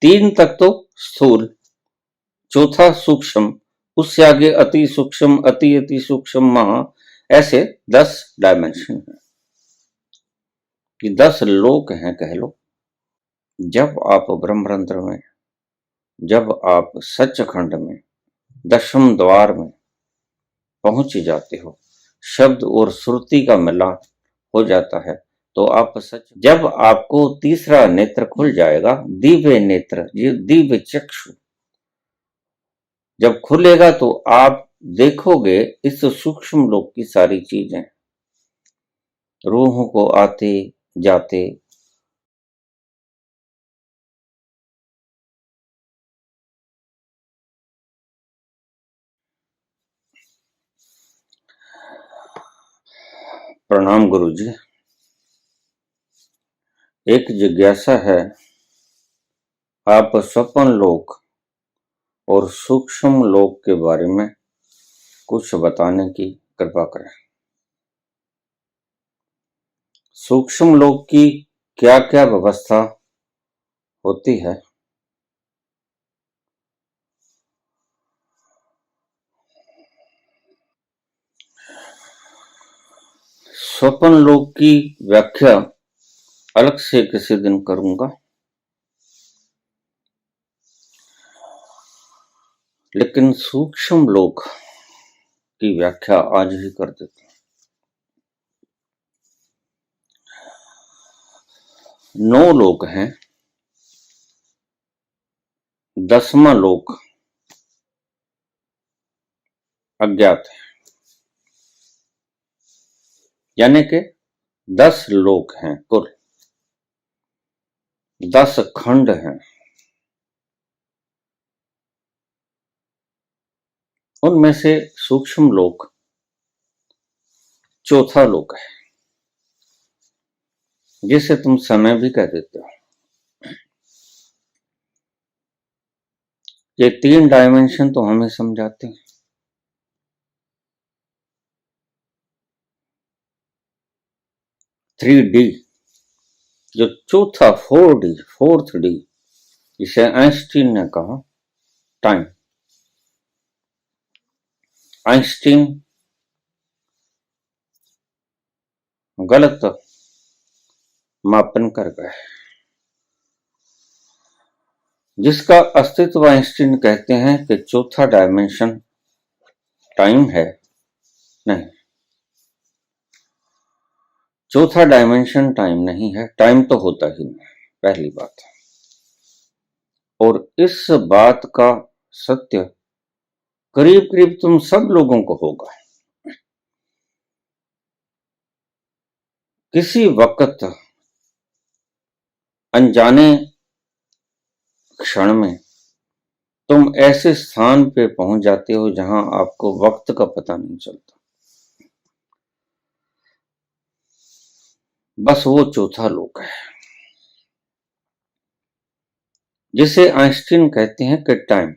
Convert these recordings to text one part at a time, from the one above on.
तीन तक तो स्थूल, चौथा सूक्ष्म, उससे आगे अति सूक्ष्म, अति अति सूक्ष्म, महा, ऐसे 10 डायमेंशन है कि 10 लोक हैं कह लो। जब आप ब्रह्मरंध्र में, जब आप सचखंड में, दशम द्वार में पहुंच जाते हो, शब्द और श्रुति का मिलान हो जाता है, तो आप सच, जब आपको तीसरा नेत्र खुल जाएगा, दिव्य नेत्र, ये दिव्य चक्षु जब खुलेगा तो आप देखोगे इस सूक्ष्म लोक की सारी चीजें, रूहों को आते जाते। प्रणाम गुरुजी। एक जिज्ञासा है, आप स्वप्न लोक और सूक्ष्म लोक के बारे में कुछ बताने की कृपा करें। सूक्ष्म लोक की क्या क्या व्यवस्था होती है? स्वप्न लोक की व्याख्या अलग से किसी दिन करूंगा, लेकिन सूक्ष्म लोक की व्याख्या आज ही कर देते हैं। 9 लोक हैं, 10वां लोक अज्ञात है, यानी कि 10 लोक हैं कुल, 10 खंड हैं। उनमें से सूक्ष्म लोक चौथा लोक है, जिसे तुम समय भी कह देते हो। ये 3 डायमेंशन तो हमें समझाते हैं। 3D, जो चौथा 4D, फोर्थ डी, जिसे आइंस्टीन ने कहा टाइम। आइंस्टीन गलत मापन कर गए, जिसका अस्तित्व आइंस्टीन कहते हैं कि चौथा डायमेंशन टाइम है। नहीं, चौथा डायमेंशन टाइम नहीं है, टाइम तो होता ही नहीं, पहली बात। और इस बात का सत्य करीब करीब तुम सब लोगों को होगा। किसी वक्त अनजाने क्षण में तुम ऐसे स्थान पे पहुंच जाते हो जहां आपको वक्त का पता नहीं चलता। बस वो चौथा लोक है, जिसे आइंस्टीन कहते हैं कि टाइम,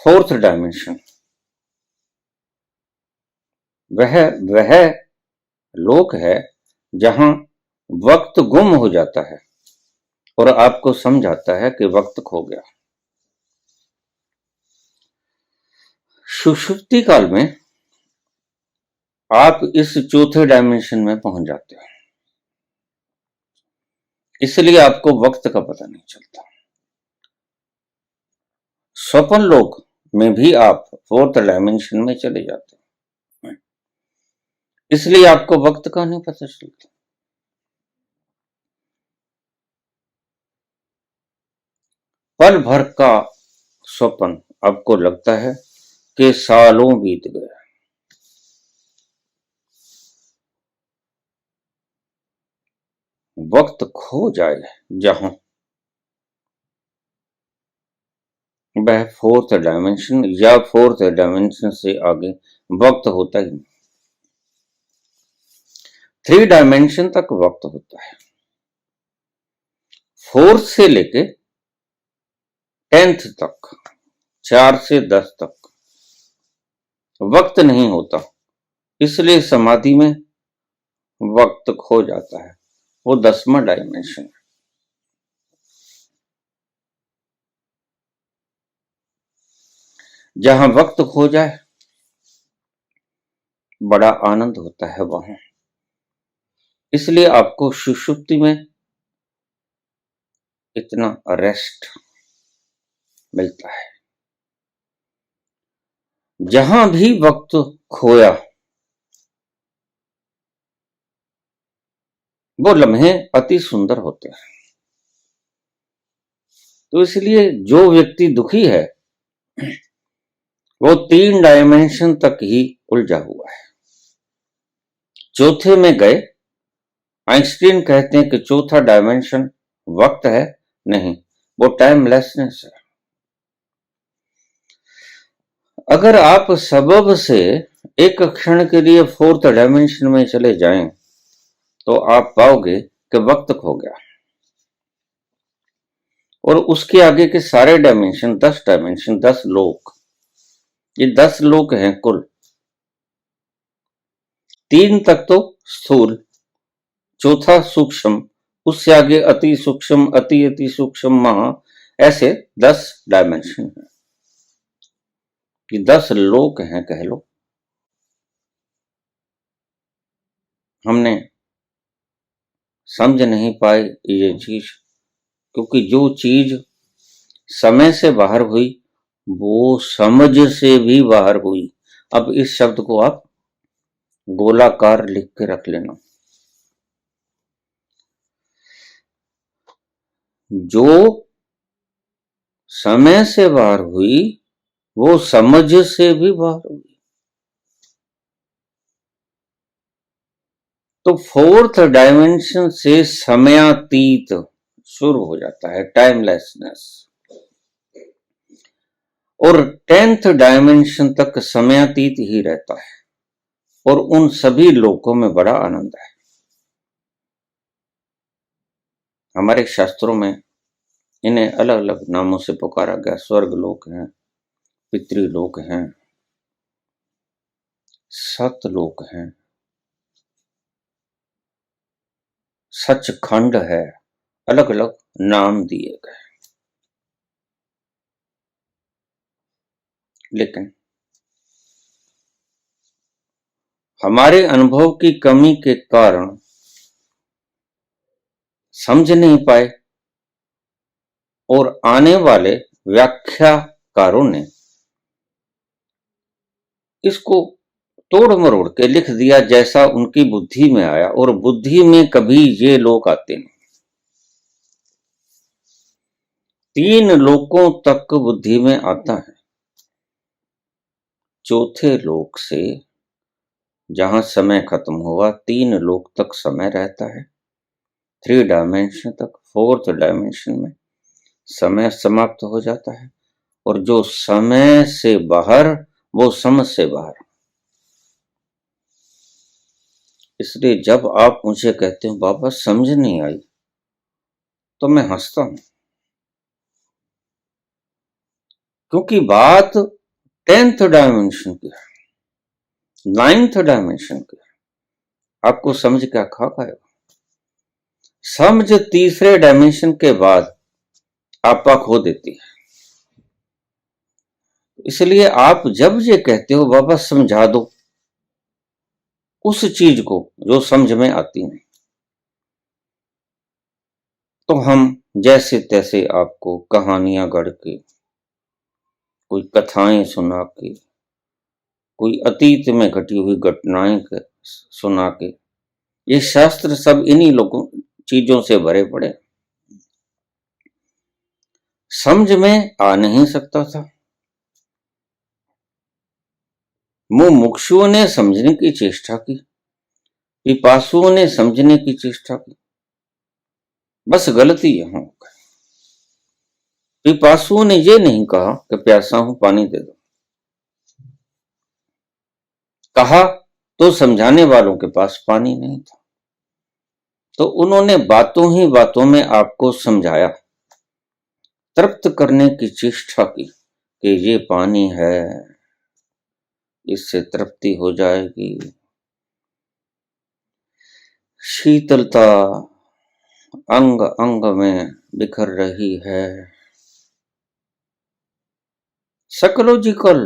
फोर्थ डायमेंशन। वह लोक है जहां वक्त गुम हो जाता है और आपको समझ आता है कि वक्त खो गया। सुषुप्ति काल में आप इस चौथे डायमेंशन में पहुंच जाते हो, इसलिए आपको वक्त का पता नहीं चलता। स्वप्न लोक में भी आप फोर्थ डायमेंशन में चले जाते हो, इसलिए आपको वक्त का नहीं पता चलता। पल भर का स्वप्न आपको लगता है कि सालों बीत गए। वक्त खो जाए जहां, वह फोर्थ डायमेंशन या फोर्थ डायमेंशन से आगे वक्त होता ही नहीं। 3 डायमेंशन तक वक्त होता है, 4 से लेके 10th तक, 4 से 10 तक वक्त नहीं होता, इसलिए समाधि में वक्त खो जाता है। वो 10वां डायमेंशन है। जहां वक्त खो जाए बड़ा आनंद होता है वहां। इसलिए आपको सुषुप्ति में इतना रेस्ट मिलता है। जहां भी वक्त खोया वो लम्हे अति सुंदर होते हैं। तो इसलिए जो व्यक्ति दुखी है वो 3 डायमेंशन तक ही उलझा हुआ है। चौथे में गए, आइंस्टीन कहते हैं कि चौथा डायमेंशन वक्त है, नहीं, वो टाइमलेसनेस है। अगर आप सबब से एक क्षण के लिए 4th डायमेंशन में चले जाएं तो आप पाओगे कि वक्त खो गया और उसके आगे के सारे डायमेंशन 10 डायमेंशन 10 लोक, ये 10 लोक हैं कुल। 3 तक तो स्थूल, चौथा सूक्ष्म, उससे आगे अति सूक्ष्म, अति अति सूक्ष्म, महा, ऐसे 10 डायमेंशन हैं कि 10 लोक हैं कह लो। हमने समझ नहीं पाए ये चीज, क्योंकि जो चीज समय से बाहर हुई वो समझ से भी बाहर हुई। अब इस शब्द को आप गोलाकार लिख के रख लेना। जो समय से बाहर हुई वो समझ से भी बाहर हुई। तो 4th डायमेंशन से समयातीत शुरू हो जाता है, टाइमलेसनेस, और 10th डायमेंशन तक समयातीत ही रहता है और उन सभी लोकों में बड़ा आनंद है। हमारे शास्त्रों में इन्हें अलग अलग नामों से पुकारा गया। स्वर्ग लोक हैं, पितृलोक हैं, सतलोक हैं, सचखंड है, अलग अलग नाम दिए गए। लेकिन हमारे अनुभव की कमी के कारण समझ नहीं पाए और आने वाले व्याख्याकारों ने इसको तोड़ मरोड़ के लिख दिया जैसा उनकी बुद्धि में आया, और बुद्धि में कभी ये लोग आते नहीं। 3 लोकों तक बुद्धि में आता है। चौथे लोक से जहां समय खत्म हुआ 3 लोक तक समय रहता है। 3 डायमेंशन तक, 4th डायमेंशन में समय समाप्त हो जाता है, और जो समय से बाहर वो समझ से बाहर। इसलिए जब आप मुझे कहते हो बाबा समझ नहीं आई, तो मैं हंसता हूं, क्योंकि बात 10th डायमेंशन की है, 9th डायमेंशन की है। आपको समझ क्या खा पाएगा? समझ तीसरे डायमेंशन के बाद आपा खो देती है। इसलिए आप जब ये कहते हो बाबा समझा दो उस चीज को जो समझ में आती नहीं, तो हम जैसे तैसे आपको कहानियां गढ़ के, कोई कथाएं सुना के, कोई अतीत में घटी हुई घटनाएं सुना के, ये शास्त्र सब इन्हीं लोगों चीजों से भरे पड़े। समझ में आ नहीं सकता था। मुमुक्षुओं ने समझने की चेष्टा की, पिपासुओं ने समझने की चेष्टा की, बस गलती यहां हो गई। पिपासुओं ने ये नहीं कहा कि प्यासा हूं पानी दे दो, कहा तो समझाने वालों के पास पानी नहीं था, तो उन्होंने बातों ही बातों में आपको समझाया, तृप्त करने की चेष्टा की कि ये पानी है, इससे तृप्ति हो जाएगी, शीतलता अंग अंग में बिखर रही है, साइकोलॉजिकल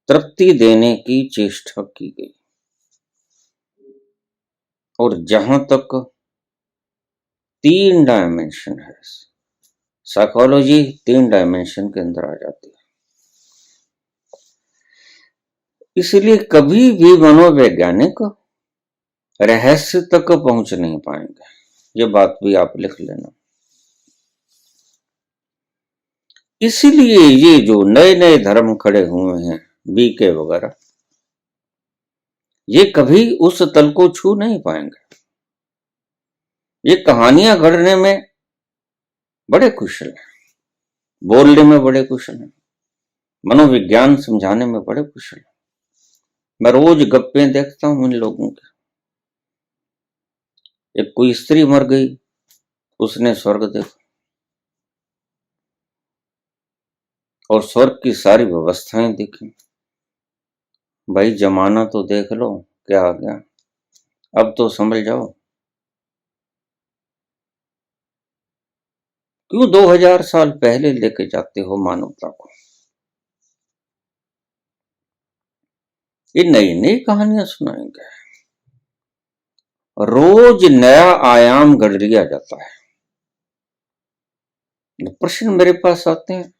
तृप्ति देने की चेष्टा की गई। और जहां तक 3 डायमेंशन है, साइकोलॉजी 3 डायमेंशन के अंदर आ जाती है। इसलिए कभी भी मनोवैज्ञानिक रहस्य तक पहुंच नहीं पाएंगे। ये बात भी आप लिख लेना। इसीलिए ये जो नए नए धर्म खड़े हुए हैं, बीके वगैरह, ये कभी उस तल को छू नहीं पाएंगे। ये कहानियां गढ़ने में बड़े कुशल हैं, बोलने में बड़े कुशल हैं, मनोविज्ञान समझाने में बड़े कुशल हैं। मैं रोज गप्पे देखता हूं इन लोगों की। एक कोई स्त्री मर गई, उसने स्वर्ग देखा और स्वर्ग की सारी व्यवस्थाएं देखी। भाई जमाना तो देख लो क्या आ गया, अब तो समझ जाओ। क्यों 2000 साल पहले लेके जाते हो मानवता को? ये नई नई कहानियां सुनाएंगे, रोज नया आयाम गढ़ लिया जाता है। प्रश्न मेरे पास आते हैं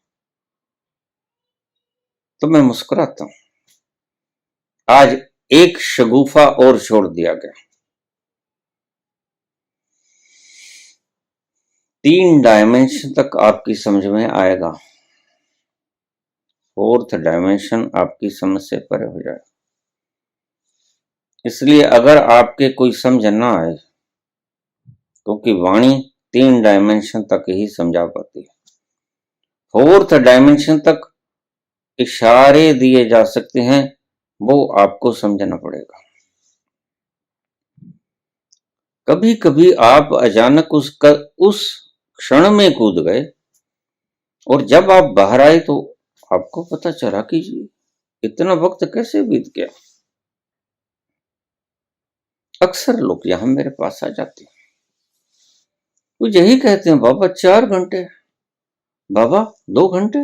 तो मैं मुस्कुराता हूं। आज एक शगुफा और छोड़ दिया गया। 3 डायमेंशन तक आपकी समझ में आएगा, 4th डायमेंशन आपकी समझ से परे हो जाए। इसलिए अगर आपके कोई समझ ना आए, क्योंकि वाणी 3 डायमेंशन तक ही समझा पाती है, 4th डायमेंशन तक इशारे दिए जा सकते हैं, वो आपको समझना पड़ेगा। कभी कभी आप अचानक उस क्षण में कूद गए और जब आप बाहर आए तो आपको पता चला कि इतना वक्त कैसे बीत गया। अक्सर लोग यहां मेरे पास आ जाते हैं, वो यही कहते हैं, बाबा 4 घंटे, बाबा 2 घंटे।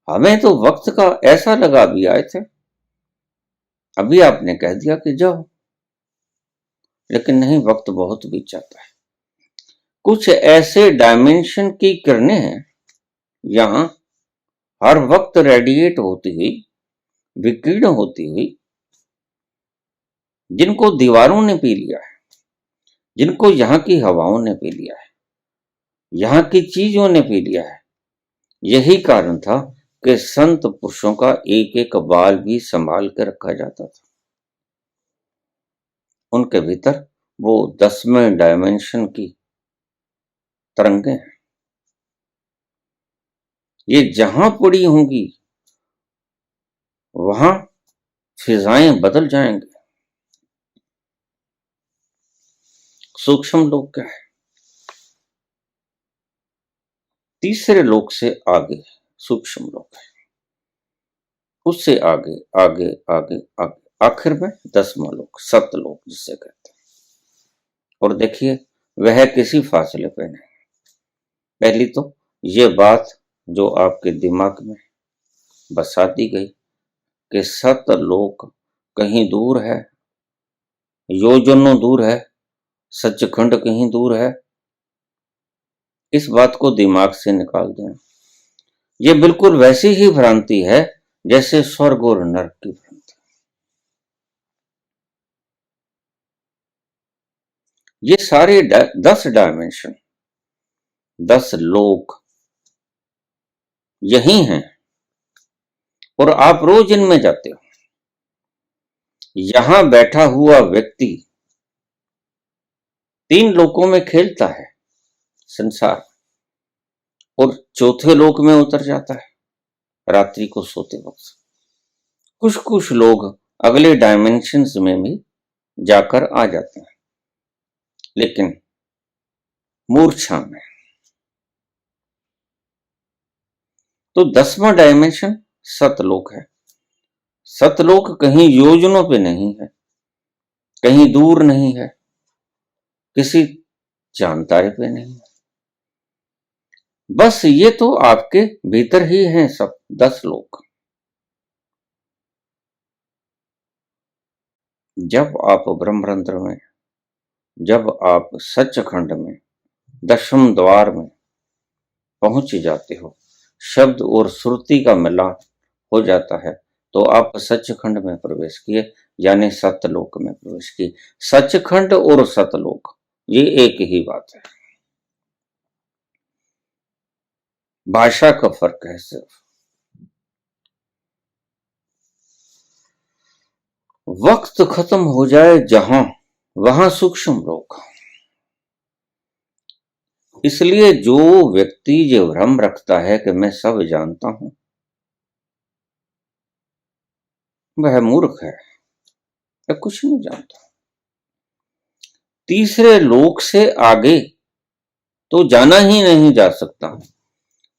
हमें तो वक्त का ऐसा लगा, अभी आए थे, अभी आपने कह दिया कि जाओ। लेकिन नहीं, वक्त बहुत बीत जाता है। कुछ ऐसे डायमेंशन की किरणें हैं यहां हर वक्त रेडिएट होती हुई, विकीर्ण होती हुई, जिनको दीवारों ने पी लिया है, जिनको यहां की हवाओं ने पी लिया है, यहां की चीजों ने पी लिया है। यही कारण था कि संत पुरुषों का एक एक बाल भी संभाल कर रखा जाता था। उनके भीतर वो 10वें डायमेंशन की तरंगें हैं। ये जहां पड़ी होंगी वहां फिजाएं बदल जाएंगे। सूक्ष्म लोक क्या है? तीसरे लोक से आगे सूक्ष्म लोक है, उससे आगे आगे आगे आगे, आखिर में 10वां लोक, सतलोक जिसे कहते हैं। और देखिए, वह किसी फासले पे नहीं। पहली तो ये बात जो आपके दिमाग में बसा दी गई कि सतलोक कहीं दूर है, योजनों दूर है, सचखंड कहीं दूर है, इस बात को दिमाग से निकाल दें। ये बिल्कुल वैसी ही भ्रांति है जैसे स्वर्ग और नरक की भ्रांति। ये सारे 10 डायमेंशन, 10 लोक यही हैं और आप रोज इनमें जाते हो। यहां बैठा हुआ व्यक्ति 3 लोकों में खेलता है, संसार, और 4थे लोक में उतर जाता है रात्रि को सोते वक्त। कुछ लोग अगले डायमेंशंस में भी जाकर आ जाते हैं, लेकिन मूर्छा में। तो 10वां डायमेंशन सतलोक है। सतलोक कहीं योजनों पे नहीं है, कहीं दूर नहीं है, किसी चांद तारे पे नहीं है। बस ये तो आपके भीतर ही हैं सब 10 लोग। जब आप ब्रह्मरंध्र में, जब आप सचखंड में, दशम द्वार में पहुंच जाते हो, शब्द और श्रुति का मिलान हो जाता है, तो आप सचखंड में प्रवेश किए, यानी सतलोक में प्रवेश किए। सचखंड और सतलोक ये एक ही बात है, भाषा का फर्क है सिर्फ। वक्त खत्म हो जाए जहां, वहां सूक्ष्म लोक। इसलिए जो व्यक्ति जो भ्रम रखता है कि मैं सब जानता हूं, वह मूर्ख है, वह कुछ नहीं जानता। तीसरे लोक से आगे तो जाना ही नहीं जा सकता,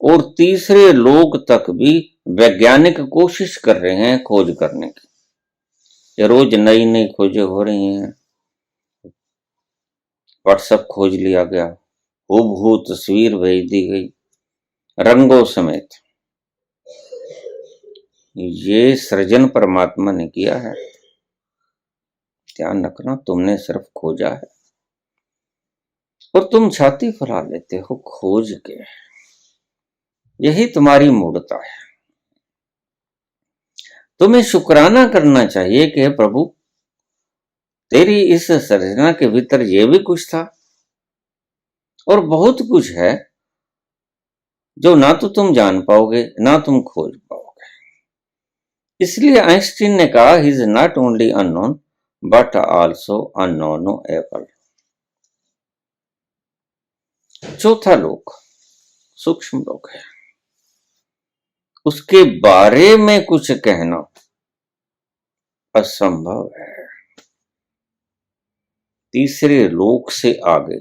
और तीसरे लोक तक भी वैज्ञानिक कोशिश कर रहे हैं खोज करने की। ये रोज नई नई खोजें हो रही हैं। व्हाट्सएप खोज लिया गया, हूबहू तस्वीर भेज दी गई रंगों समेत। ये सृजन परमात्मा ने किया है। ध्यान रखना, तुमने सिर्फ खोजा है और तुम छाती फैला लेते हो खोज के। यही तुम्हारी मूर्खता है। तुम्हें शुक्राना करना चाहिए कि प्रभु तेरी इस सृजना के भीतर ये भी कुछ था और बहुत कुछ है जो ना तो तुम जान पाओगे ना तुम खोज पाओगे। इसलिए आइंस्टीन ने कहा, he is not only unknown but also unknowable. चौथा लोक सूक्ष्म लोक है, उसके बारे में कुछ कहना असंभव है। तीसरे लोक से आगे,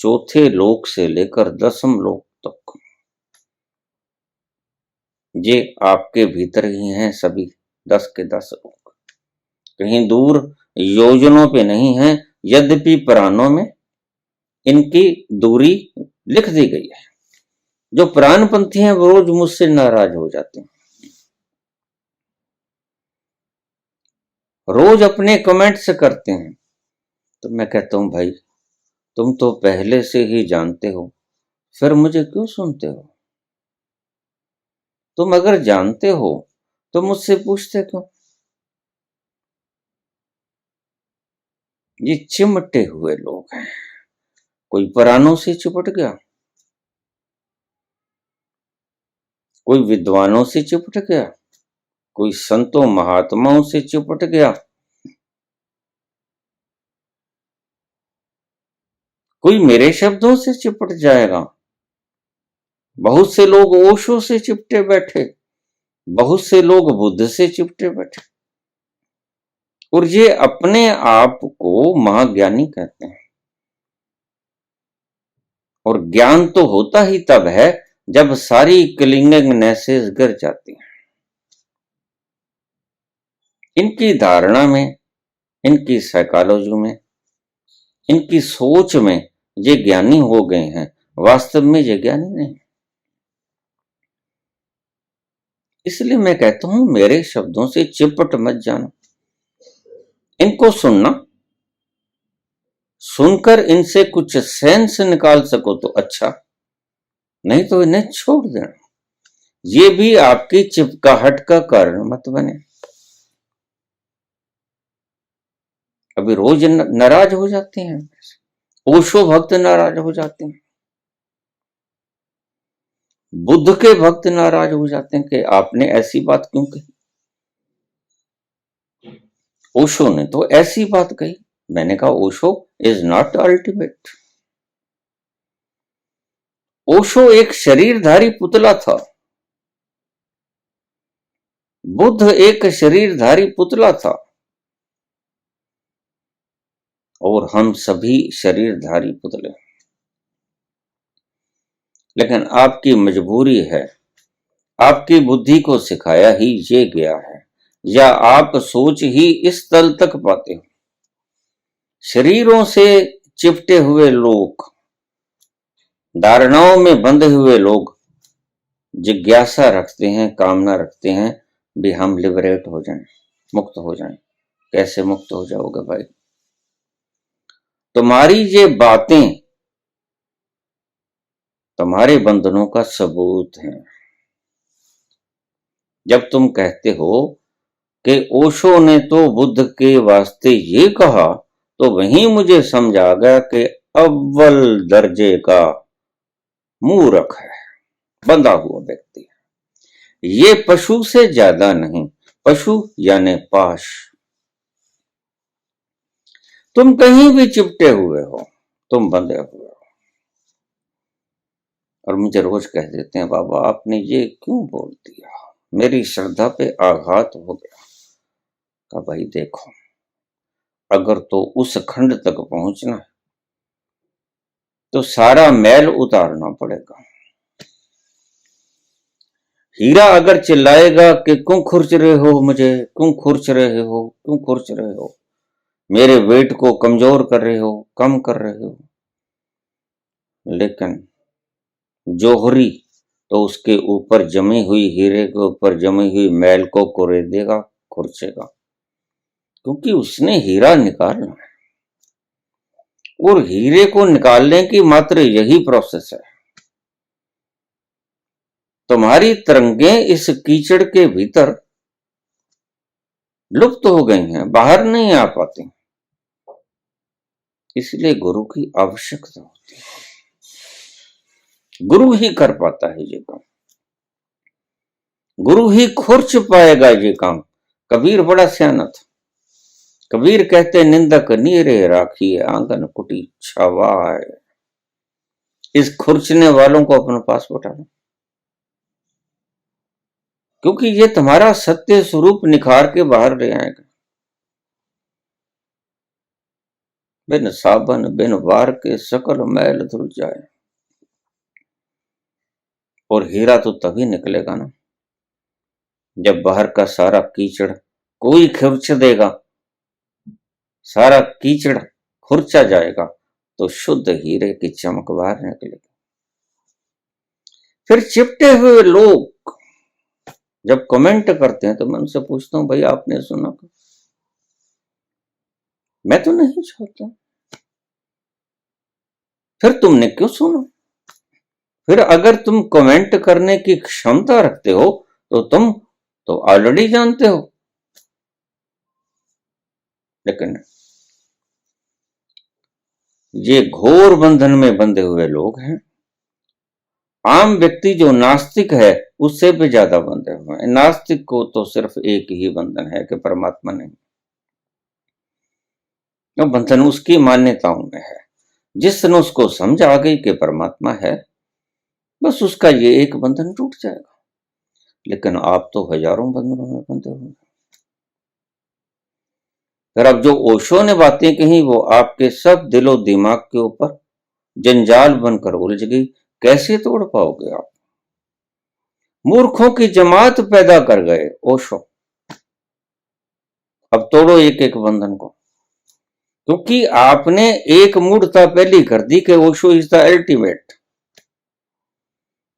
चौथे लोक से लेकर 10वें लोक तक, ये आपके भीतर ही हैं सभी 10 के 10 लोक। कहीं दूर योजनों पे नहीं है, यद्यपि पुराणों में इनकी दूरी लिख दी गई है। जो प्राणपंथी हैं वो रोज मुझसे नाराज हो जाते हैं, रोज अपने कमेंट्स करते हैं। तो मैं कहता हूं, भाई तुम तो पहले से ही जानते हो, फिर मुझे क्यों सुनते हो? तुम अगर जानते हो तो मुझसे पूछते क्यों? ये चिमटे हुए लोग हैं। कोई पुराणों से चिपट गया, कोई विद्वानों से चिपट गया, कोई संतों महात्माओं से चिपट गया, कोई मेरे शब्दों से चिपट जाएगा। बहुत से लोग ओशो से चिपटे बैठे, बहुत से लोग बुद्ध से चिपटे बैठे, और ये अपने आप को महाज्ञानी कहते हैं। और ज्ञान तो होता ही तब है जब सारी क्लिंगिंगनेसेस गिर जाती हैं। इनकी धारणा में, इनकी साइकोलॉजी में, इनकी सोच में ये ज्ञानी हो गए हैं, वास्तव में ये ज्ञानी नहीं। इसलिए मैं कहता हूं, मेरे शब्दों से चिपट मत जाना। इनको सुनना, सुनकर इनसे कुछ सेंस निकाल सको तो अच्छा, नहीं तो इन्हें छोड़ देना। ये भी आपकी चिपकाहट का कारण मत बने। अभी रोज नाराज हो जाते हैं, ओशो भक्त नाराज हो जाते हैं, बुद्ध के भक्त नाराज हो जाते हैं कि आपने ऐसी बात क्यों कही। ओशो ने तो ऐसी बात कही। मैंने कहा, Osho is not ultimate. Osho एक शरीरधारी पुतला था, बुद्ध एक शरीरधारी पुतला था, और हम सभी शरीरधारी पुतले। लेकिन आपकी मजबूरी है, आपकी बुद्धि को सिखाया ही ये गया है, या आप सोच ही इस तल तक पाते हो। शरीरों से चिपटे हुए लोग धारणाओं में बंधे हुए लोग जिज्ञासा रखते हैं, कामना रखते हैं भी हम लिबरेट हो जाएं, मुक्त हो जाएं। कैसे मुक्त हो जाओगे भाई? तुम्हारी ये बातें तुम्हारे बंधनों का सबूत हैं। जब तुम कहते हो कि ओशो ने तो बुद्ध के वास्ते ये कहा, तो वहीं मुझे समझ आ गया कि अव्वल दर्जे का मूर्ख है, बंधा हुआ व्यक्ति है। ये पशु से ज्यादा नहीं, पशु यानी पाश। तुम कहीं भी चिपटे हुए हो, तुम बंधे हुए हो। और मुझे रोज कह देते हैं, बाबा आपने ये क्यों बोल दिया, मेरी श्रद्धा पे आघात हो गया। कहा भाई देखो, अगर तो उस खंड तक पहुंचना है तो सारा मैल उतारना पड़ेगा। हीरा अगर चिल्लाएगा कि क्यों खुरच रहे हो मुझे, क्यों खुरच रहे हो, क्यों खुरच रहे हो, मेरे वेट को कमजोर कर रहे हो, कम कर रहे हो, लेकिन जोहरी तो उसके ऊपर जमी हुई, हीरे के ऊपर जमी हुई मैल को कुरेद देगा, खुरचेगा, क्योंकि उसने हीरा निकालना है। और हीरे को निकालने की मात्र यही प्रोसेस है। तुम्हारी तरंगें इस कीचड़ के भीतर लुप्त हो गई हैं, बाहर नहीं आ पाती, इसलिए गुरु की आवश्यकता होती है। गुरु ही कर पाता है ये काम, गुरु ही खुर्च पाएगा ये काम। कबीर बड़ा सियाना था। कबीर कहते, निंदक नीरे राखी आंगन कुटी छवाए। इस खुर्चने वालों को अपने पास बैठा लो, क्योंकि ये तुम्हारा सत्य स्वरूप निखार के बाहर ले आएगा। बिन साबन बिन वार के सकल मैल धुल जाए। और हीरा तो तभी निकलेगा ना जब बाहर का सारा कीचड़ कोई खुरच देगा, सारा कीचड़ खुरचा जाएगा तो शुद्ध हीरे की चमक बाहर निकलेगी। फिर चिपटे हुए लोग जब कमेंट करते हैं तो मैं उनसे पूछता हूं, भाई आपने सुना? मैं तो नहीं चाहता। फिर तुमने क्यों सुना? फिर अगर तुम कमेंट करने की क्षमता रखते हो तो तुम तो ऑलरेडी जानते हो। लेकिन ये घोर बंधन में बंधे हुए लोग हैं। आम व्यक्ति जो नास्तिक है उससे भी ज्यादा बंधे हुए हैं। नास्तिक को तो सिर्फ एक ही बंधन है कि परमात्मा नहीं। तो बंधन उसकी मान्यताओं में है। जिस दिन उसको समझ आ गई कि परमात्मा है, बस उसका ये एक बंधन टूट जाएगा। लेकिन आप तो हजारों बंधनों में बंधे हुए हैं। फिर अब जो ओशो ने बातें कही वो आपके सब दिलो दिमाग के ऊपर जंजाल बनकर उलझ गई। कैसे तोड़ पाओगे आप? मूर्खों की जमात पैदा कर गए ओशो। अब तोड़ो एक एक बंधन को, क्योंकि आपने एक मूर्खता पहली कर दी कि ओशो इज द अल्टीमेट।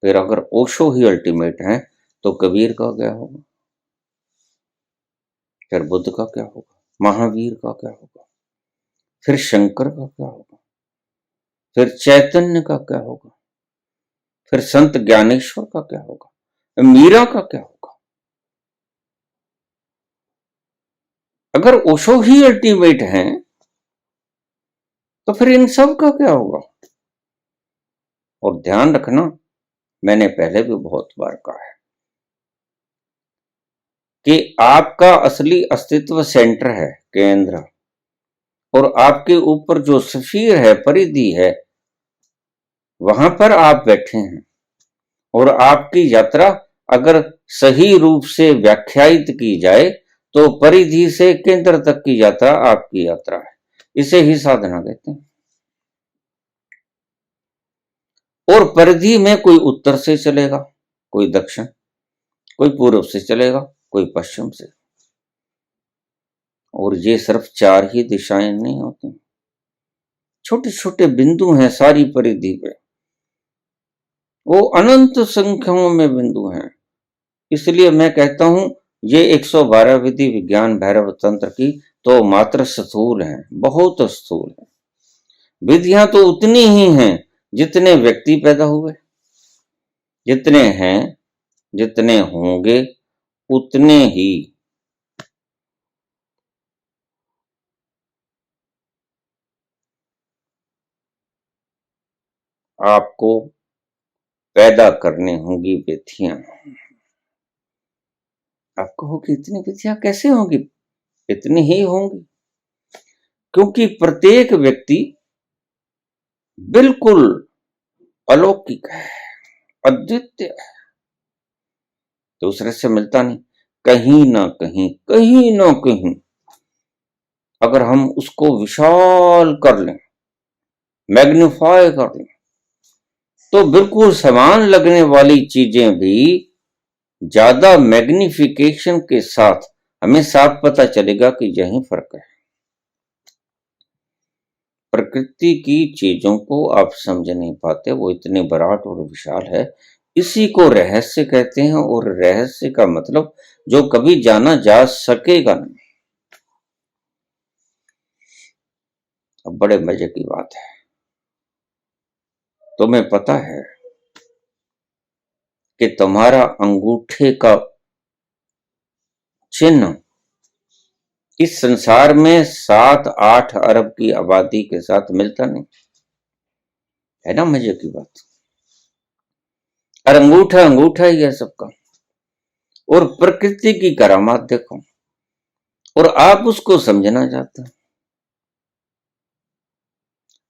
फिर अगर ओशो ही अल्टीमेट है तो कबीर का क्या होगा? फिर बुद्ध का क्या होगा? महावीर का क्या होगा? फिर शंकर का क्या होगा? फिर चैतन्य का क्या होगा? फिर संत ज्ञानेश्वर का क्या होगा? मीरा का क्या होगा? अगर ओशो ही अल्टीमेट है तो फिर इन सब का क्या होगा? और ध्यान रखना, मैंने पहले भी बहुत बार कहा है कि आपका असली अस्तित्व सेंटर है, केंद्र, और आपके ऊपर जो सफीर है, परिधि है, वहां पर आप बैठे हैं। और आपकी यात्रा अगर सही रूप से व्याख्यायित की जाए तो परिधि से केंद्र तक की यात्रा आपकी यात्रा है। इसे ही साधना कहते हैं। और परिधि में कोई उत्तर से चलेगा, कोई दक्षिण, कोई पूर्व से चलेगा, कोई पश्चिम से। और ये सिर्फ 4 ही दिशाएं नहीं होती, छोटे छोटे बिंदु हैं सारी परिधि पे। वो अनंत संख्याओं में बिंदु हैं। इसलिए मैं कहता हूं ये 112 विधि विज्ञान भैरव तंत्र की तो मात्र स्थूल हैं, बहुत स्थूल है। विधियां तो उतनी ही हैं जितने व्यक्ति पैदा हुए, जितने हैं, जितने होंगे, उतने ही आपको पैदा करनी होंगी विधियां। आपको होगी इतनी विधियां कैसे होंगी? इतनी ही होंगी क्योंकि प्रत्येक व्यक्ति बिल्कुल अलौकिक है, अद्वितीय है, दूसरे से मिलता नहीं। कहीं ना कहीं अगर हम उसको विशाल कर लें, मैग्नीफाई कर लें, तो बिल्कुल समान लगने वाली चीजें भी ज्यादा मैग्निफिकेशन के साथ हमें साफ पता चलेगा कि यही फर्क है। प्रकृति की चीजों को आप समझ नहीं पाते, वो इतने विराट और विशाल है। इसी को रहस्य कहते हैं, और रहस्य का मतलब जो कभी जाना जा सकेगा नहीं। अब बड़े मजे की बात है, तुम्हें पता है कि तुम्हारा अंगूठे का चिन्ह इस संसार में 7-8 अरब की आबादी के साथ मिलता नहीं है ना? मजे की बात। और अंगूठा अंगूठा ही है सबका। और प्रकृति की करामात देखो, और आप उसको समझना चाहते हो।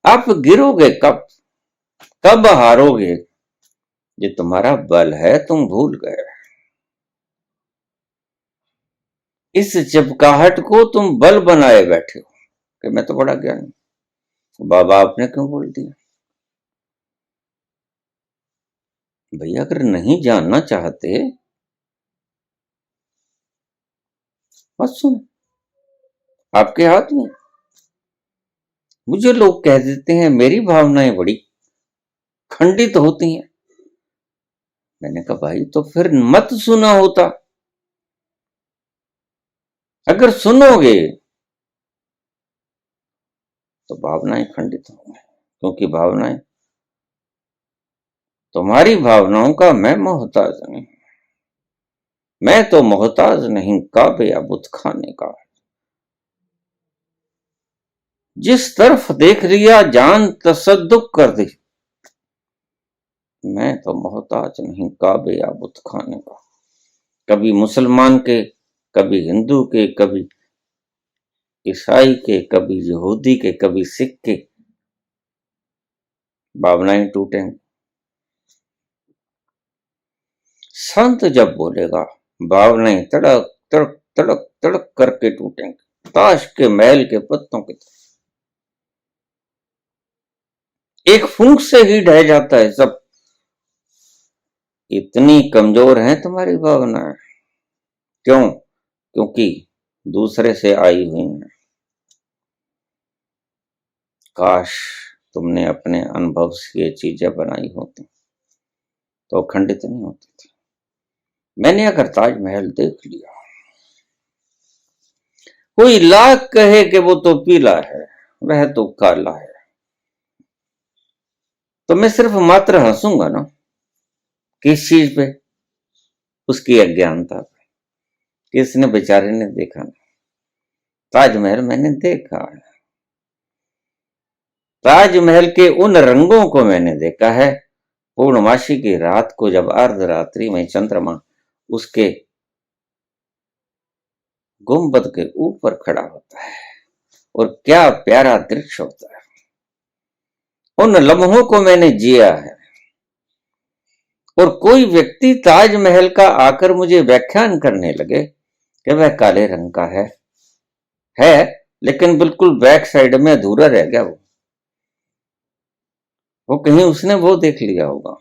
आप गिरोगे कब, कब हारोगे? ये तुम्हारा बल है, तुम भूल गए। इस चिपकाहट को तुम बल बनाए बैठे हो कि मैं तो बड़ा ज्ञानी। बाबा आपने क्यों बोल दिया? भैया अगर नहीं जानना चाहते मत सुनो, आपके हाथ में। मुझे लोग कह देते हैं मेरी भावनाएं बड़ी खंडित होती हैं। मैंने कहा भाई तो फिर मत सुना होता। अगर सुनोगे तो भावनाएं खंडित होंगी, क्योंकि भावनाएं, तुम्हारी भावनाओं का मैं मोहताज नहीं। मैं तो मोहताज नहीं काबे या बुत खाने का। जिस तरफ देख लिया जान तसद्दुक कर दी। मैं तो मोहताज नहीं काबे या बुत खाने का। कभी मुसलमान के, कभी हिंदू के, कभी ईसाई के, कभी यहूदी के, कभी सिख के, भावनाएं टूटेंगी। संत जब बोलेगा भावनाएं तड़क तड़क तड़क तड़क करके टूटेंगे, ताश के महल के पत्तों की तरह। एक फूंक से ही ढह जाता है सब। इतनी कमजोर है तुम्हारी भावनाएं। क्यों? क्योंकि दूसरे से आई हुई हैं। काश तुमने अपने अनुभव से ये चीजें बनाई होती तो खंडित नहीं होती थी। मैंने अगर ताजमहल देख लिया, कोई लाख कहे कि वो तो पीला है, वह तो काला है, तो मैं सिर्फ मात्र हंसूंगा ना। किस चीज पे? उसकी अज्ञानता पे। किसने बेचारे ने देखा नहीं। ताजमहल मैंने देखा है। ताजमहल के उन रंगों को मैंने देखा है। पूर्णमासी की रात को जब अर्धरात्रि में चंद्रमा उसके गुंबद के ऊपर खड़ा होता है, और क्या प्यारा दृश्य होता है। उन लम्हों को मैंने जिया है। और कोई व्यक्ति ताजमहल का आकर मुझे व्याख्यान करने लगे कि वह काले रंग का है, लेकिन बिल्कुल बैक साइड में अधूरा रह गया। वो कहीं उसने वो देख लिया होगा।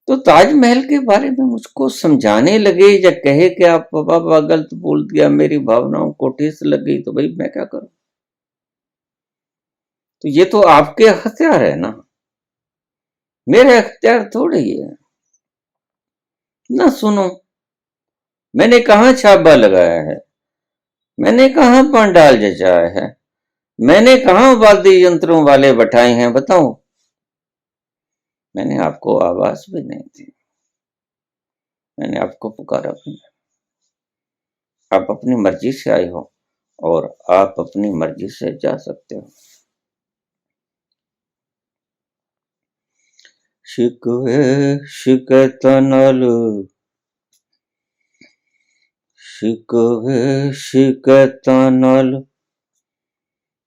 तो ताजमहल के बारे में मुझको समझाने लगे या कहे कि आप बाबा गलत बोल दिया, मेरी भावनाओं को ठेस लग गई, तो भाई मैं क्या करूं? तो ये तो आपके अख्तियार है ना, मेरे अख्तियार थोड़ी है। ना सुनो, मैंने कहाँ छापा लगाया है, मैंने कहाँ पंडाल जचाया है, मैंने कहाँ वाद्य यंत्रों वाले बैठाए हैं, बताओ। मैंने आपको आवाज भी नहीं दी, मैंने आपको पुकारा भी नहीं। आप अपनी मर्जी से आए हो और आप अपनी मर्जी से जा सकते हो। शिकवे शिकतनल, शिकवे शिकतनल,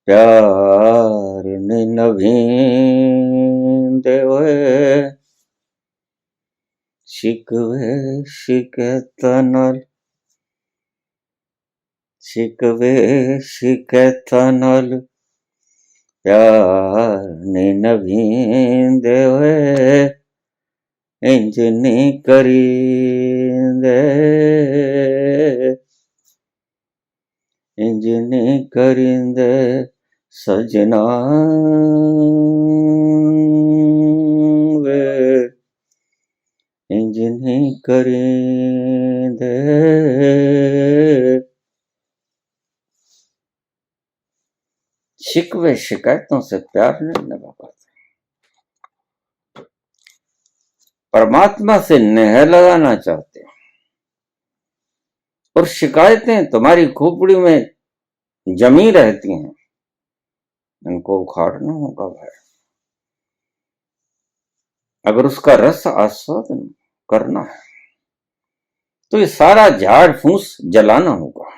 प्यार ने नभीं देवे। शिकवे शिकतनल, शिकवे शिकतनल, प्यार ने नभीं देवे। इंजनी करींदे, इंजनी करींदे सजना वे, इंजनी करींदे। शिकवे शिकायतों से प्यार नहीं लगा पाता, परमात्मा से नेह लगाना चाहते हो और शिकायतें तुम्हारी खोपड़ी में जमी रहती हैं, इनको उखाड़ना होगा भाई। अगर उसका रस आस्वादन करना है तो ये सारा झाड़ फूस जलाना होगा।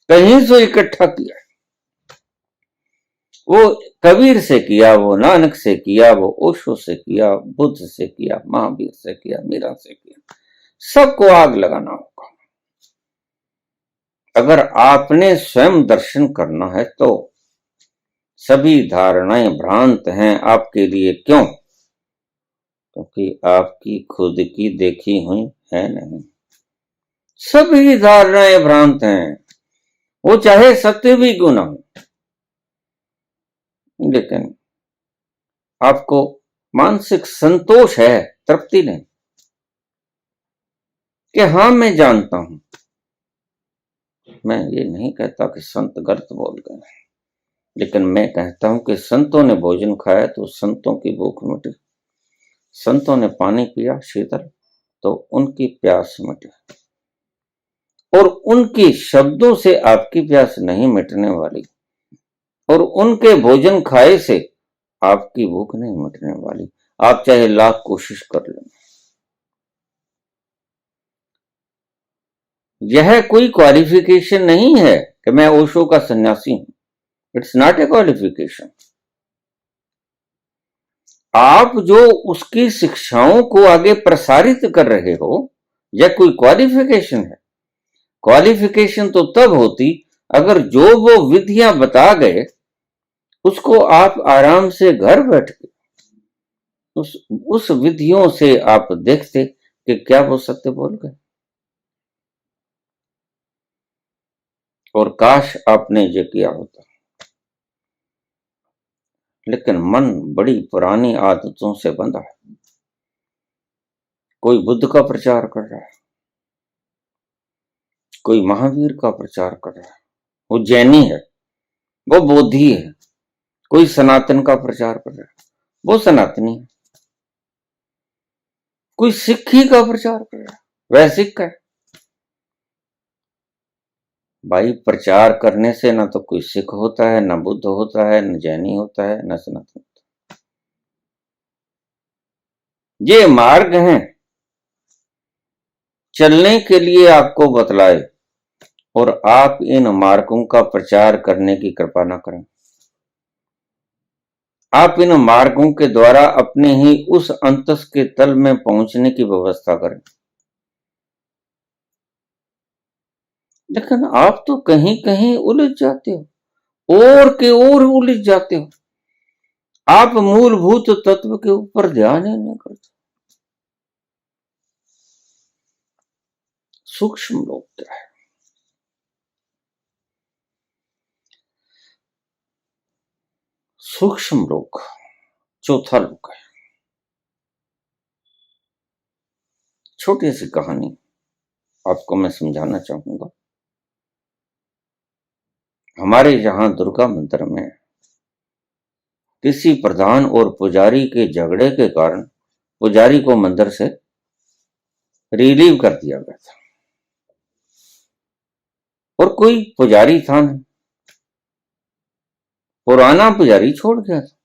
कहीं से इकट्ठा किया, वो कबीर से किया, वो नानक से किया, वो ओशो से किया, बुद्ध से किया, महावीर से किया, मीरा से किया, सबको आग लगाना होगा। अगर आपने स्वयं दर्शन करना है तो सभी धारणाएं भ्रांत हैं आपके लिए। क्यों? क्योंकि आपकी खुद की देखी हुई है नहीं। सभी धारणाएं भ्रांत हैं, वो चाहे सत्य भी क्यों ना हो। लेकिन आपको मानसिक संतोष है, तृप्ति नहीं, कि हाँ मैं जानता हूं। मैं ये नहीं कहता कि संत गलत बोल गए, लेकिन मैं कहता हूं कि संतों ने भोजन खाया तो संतों की भूख मिटी, संतों ने पानी पिया शीतल तो उनकी प्यास मिटी, और उनके शब्दों से आपकी प्यास नहीं मिटने वाली, और उनके भोजन खाए से आपकी भूख नहीं मिटने वाली। आप चाहे लाख कोशिश कर लें। यह कोई क्वालिफिकेशन नहीं है कि मैं ओशो का सन्यासी हूं। It's not a qualification. आप जो उसकी शिक्षाओं को आगे प्रसारित कर रहे हो, यह कोई क्वालिफिकेशन है? क्वालिफिकेशन तो तब होती अगर जो वो विधियां बता गए उसको आप आराम से घर बैठ के उस विधियों से आप देखते कि क्या वो सत्य बोल गए। और काश आपने ये किया होता। लेकिन मन बड़ी पुरानी आदतों से बंधा है। कोई बुद्ध का प्रचार कर रहा है, कोई महावीर का प्रचार कर रहा है, वो जैनी है, वो बोधी है। कोई सनातन का प्रचार कर रहा है, वो सनातनी है। कोई सिक्खी का प्रचार कर रहा है, वह सिख है। भाई प्रचार करने से ना तो कोई सिख होता है, ना बुद्ध होता है, न जैनी होता है, न सनातन होता है। ये मार्ग हैं, चलने के लिए आपको बतलाए, और आप इन मार्गों का प्रचार करने की कृपा न करें। आप इन मार्गों के द्वारा अपने ही उस अंतस के तल में पहुंचने की व्यवस्था करें। लेकिन आप तो कहीं कहीं उलझ जाते हो, और के और उलझ जाते हो। आप मूलभूत तत्व के ऊपर ध्यान ही नहीं करते। सूक्ष्म लोग क्या है? सूक्ष्म लोक, चौथा लोक है। छोटी सी कहानी आपको मैं समझाना चाहूंगा। हमारे यहाँ दुर्गा मंदिर में किसी प्रधान और पुजारी के झगड़े के कारण पुजारी को मंदिर से रिलीव कर दिया गया था, और कोई पुजारी था नहीं, पुराना पुजारी छोड़ गया था।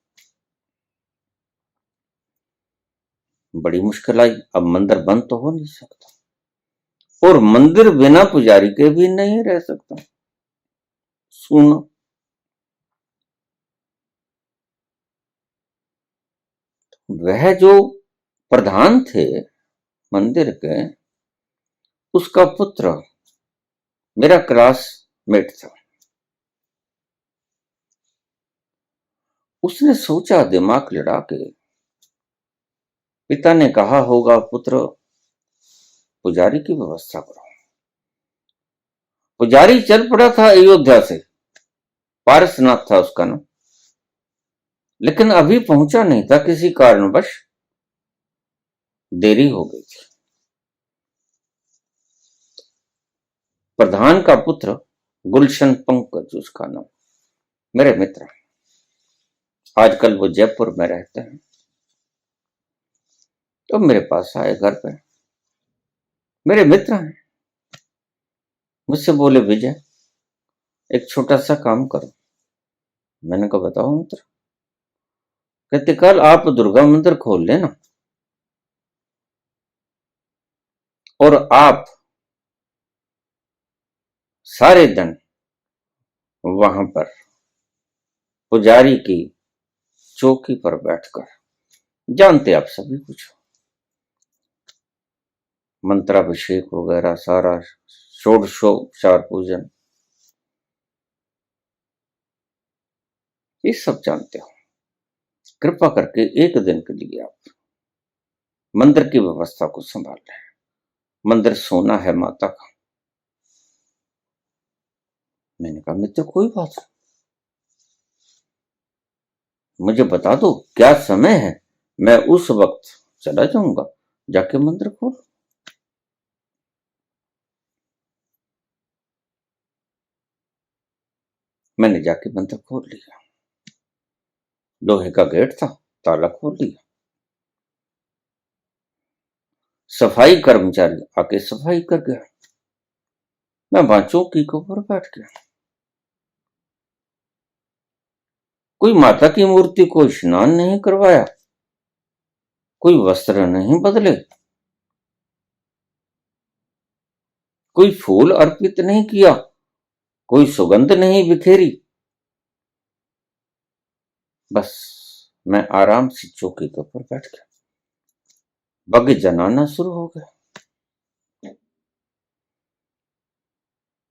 बड़ी मुश्किल आई, अब मंदिर बंद तो हो नहीं सकता, और मंदिर बिना पुजारी के भी नहीं रह सकता। सुनो, वह जो प्रधान थे मंदिर के, उसका पुत्र मेरा क्लासमेट था। उसने सोचा, दिमाग लड़ा के, पिता ने कहा होगा, पुत्र पुजारी की व्यवस्था करो। पुजारी चल पड़ा था अयोध्या से, पारसनाथ था उसका नाम, लेकिन अभी पहुंचा नहीं था, किसी कारणवश देरी हो गई थी। प्रधान का पुत्र गुलशन पंकज उसका नाम, मेरे मित्र, आजकल वो जयपुर में रहते हैं। तो मेरे पास आए घर पे, मेरे मित्र हैं, मुझसे बोले, विजय एक छोटा सा काम करो। मैंने कहा, बताओ मित्र। कहते, कल आप दुर्गा मंदिर खोल लेना, और आप सारे दिन वहां पर पुजारी की चौकी पर बैठकर, जानते आप सभी कुछ, मंत्राभिषेक वगैरह सारा, षोडशोपचार पूजन, ये सब जानते हो। कृपा करके एक दिन के लिए आप मंदिर की व्यवस्था को संभाल लें। मंदिर सोना है माता का। मैंने कहा, मित्र कोई बात नहीं, मुझे बता दो क्या समय है, मैं उस वक्त चला जाऊंगा, जाके मंदिर खोल। मैंने जाके मंदिर खोल लिया, लोहे का गेट था, ताला खोल लिया। सफाई कर्मचारी आके सफाई कर गया, मैं वहां चौकी के ऊपर बैठ गया। कोई माता की मूर्ति को स्नान नहीं करवाया, कोई वस्त्र नहीं बदले, कोई फूल अर्पित नहीं किया, कोई सुगंध नहीं बिखेरी। बस मैं आराम से चौकी के ऊपर बैठ गया, बग जनाना शुरू हो गया।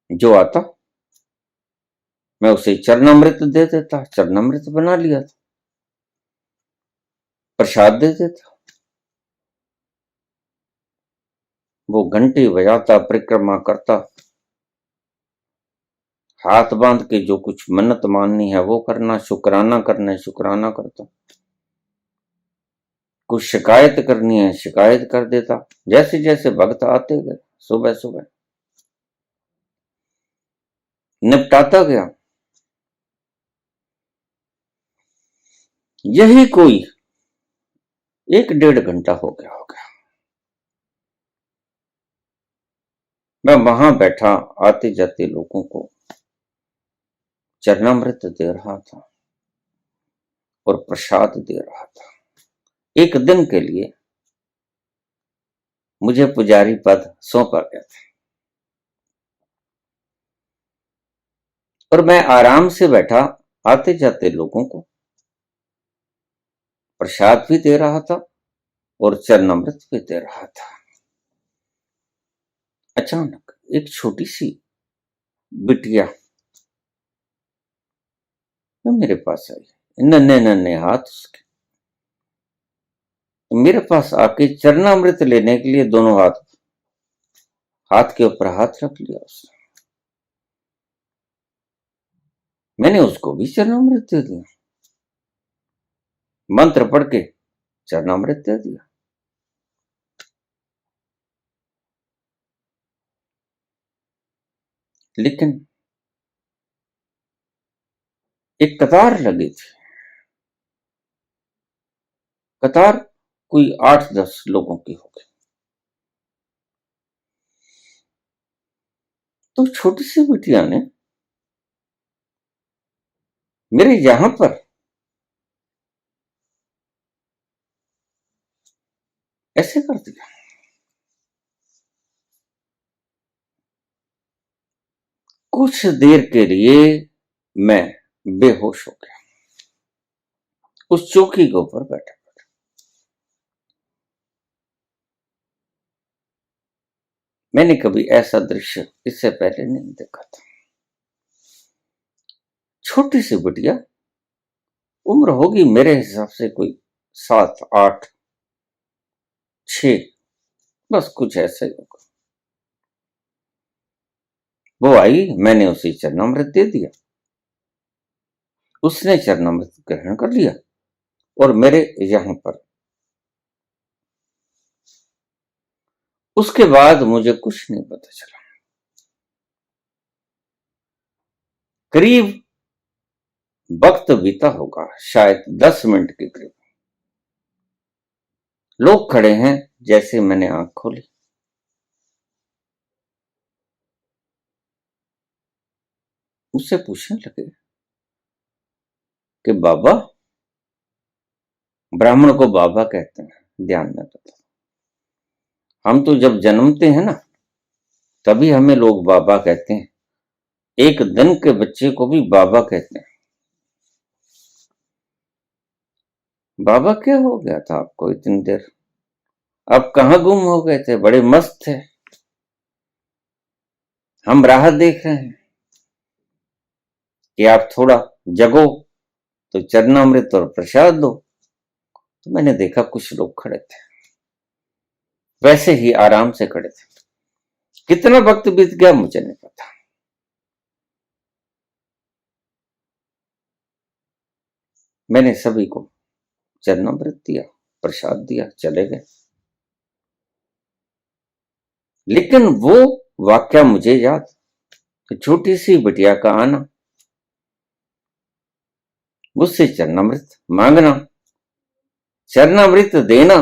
जो आता मैं उसे चरणामृत दे देता, चरणामृत बना लिया था, प्रसाद दे देता। वो घंटी बजाता, परिक्रमा करता, हाथ बांध के जो कुछ मन्नत माननी है वो करना, शुक्राना करना है शुक्राना करता, कुछ शिकायत करनी है शिकायत कर देता। जैसे जैसे भक्त आते गए, सुबह सुबह निपटाता गया। यही कोई 1-1.5 घंटा हो गया होगा। मैं वहां बैठा, आते जाते लोगों को चरणामृत दे रहा था और प्रसाद दे रहा था। एक दिन के लिए मुझे पुजारी पद सौंपा गया था, और मैं आराम से बैठा, आते जाते लोगों को प्रसाद भी दे रहा था और चरणामृत भी दे रहा था। अचानक एक छोटी सी बिटिया मेरे पास आई, नन्हे नन्हे हाथ उसके, मेरे पास आके चरणामृत लेने के लिए दोनों हाथ के ऊपर हाथ रख लिया उसने। मैंने उसको भी चरणामृत दे दिया। मंत्र पढ़ के चरणामृत दे दिया। लेकिन एक कतार लगी थी, कतार कोई 8-10 लोगों की होगी। तो छोटी सी बिटिया ने मेरे यहां पर ऐसे कर दिया। कुछ देर के लिए मैं बेहोश हो गया उस चौकी के ऊपर बैठा। मैंने कभी ऐसा दृश्य इससे पहले नहीं देखा था। छोटी सी बिटिया, उम्र होगी मेरे हिसाब से कोई 7, 8, 6, बस कुछ ऐसा ही होगा। वो आई, मैंने उसे चरणामृत दे दिया, उसने चरणामृत ग्रहण कर लिया और मेरे यहां पर। उसके बाद मुझे कुछ नहीं पता चला। करीब वक्त बीता होगा, शायद 10 मिनट के करीब। लोग खड़े हैं, जैसे मैंने आंख खोली उससे पूछने लगे कि बाबा, ब्राह्मण को बाबा कहते हैं, ध्यान में बता। हम तो जब जन्मते हैं ना, तभी हमें लोग बाबा कहते हैं। एक दिन के बच्चे को भी बाबा कहते हैं। बाबा क्या हो गया था आपको इतनी देर? आप कहां गुम हो गए थे? बड़े मस्त थे, हम राह देख रहे हैं कि आप थोड़ा जगो तो चरणामृत और प्रसाद दो। तो मैंने देखा कुछ लोग खड़े थे, वैसे ही आराम से खड़े थे। कितना वक्त बीत गया मुझे नहीं पता। मैंने सभी को चरणामृत दिया, प्रसाद दिया, चले गए। लेकिन वो वाक्या मुझे याद, छोटी सी बिटिया का आना, मुझसे चरणामृत मांगना, चरणामृत देना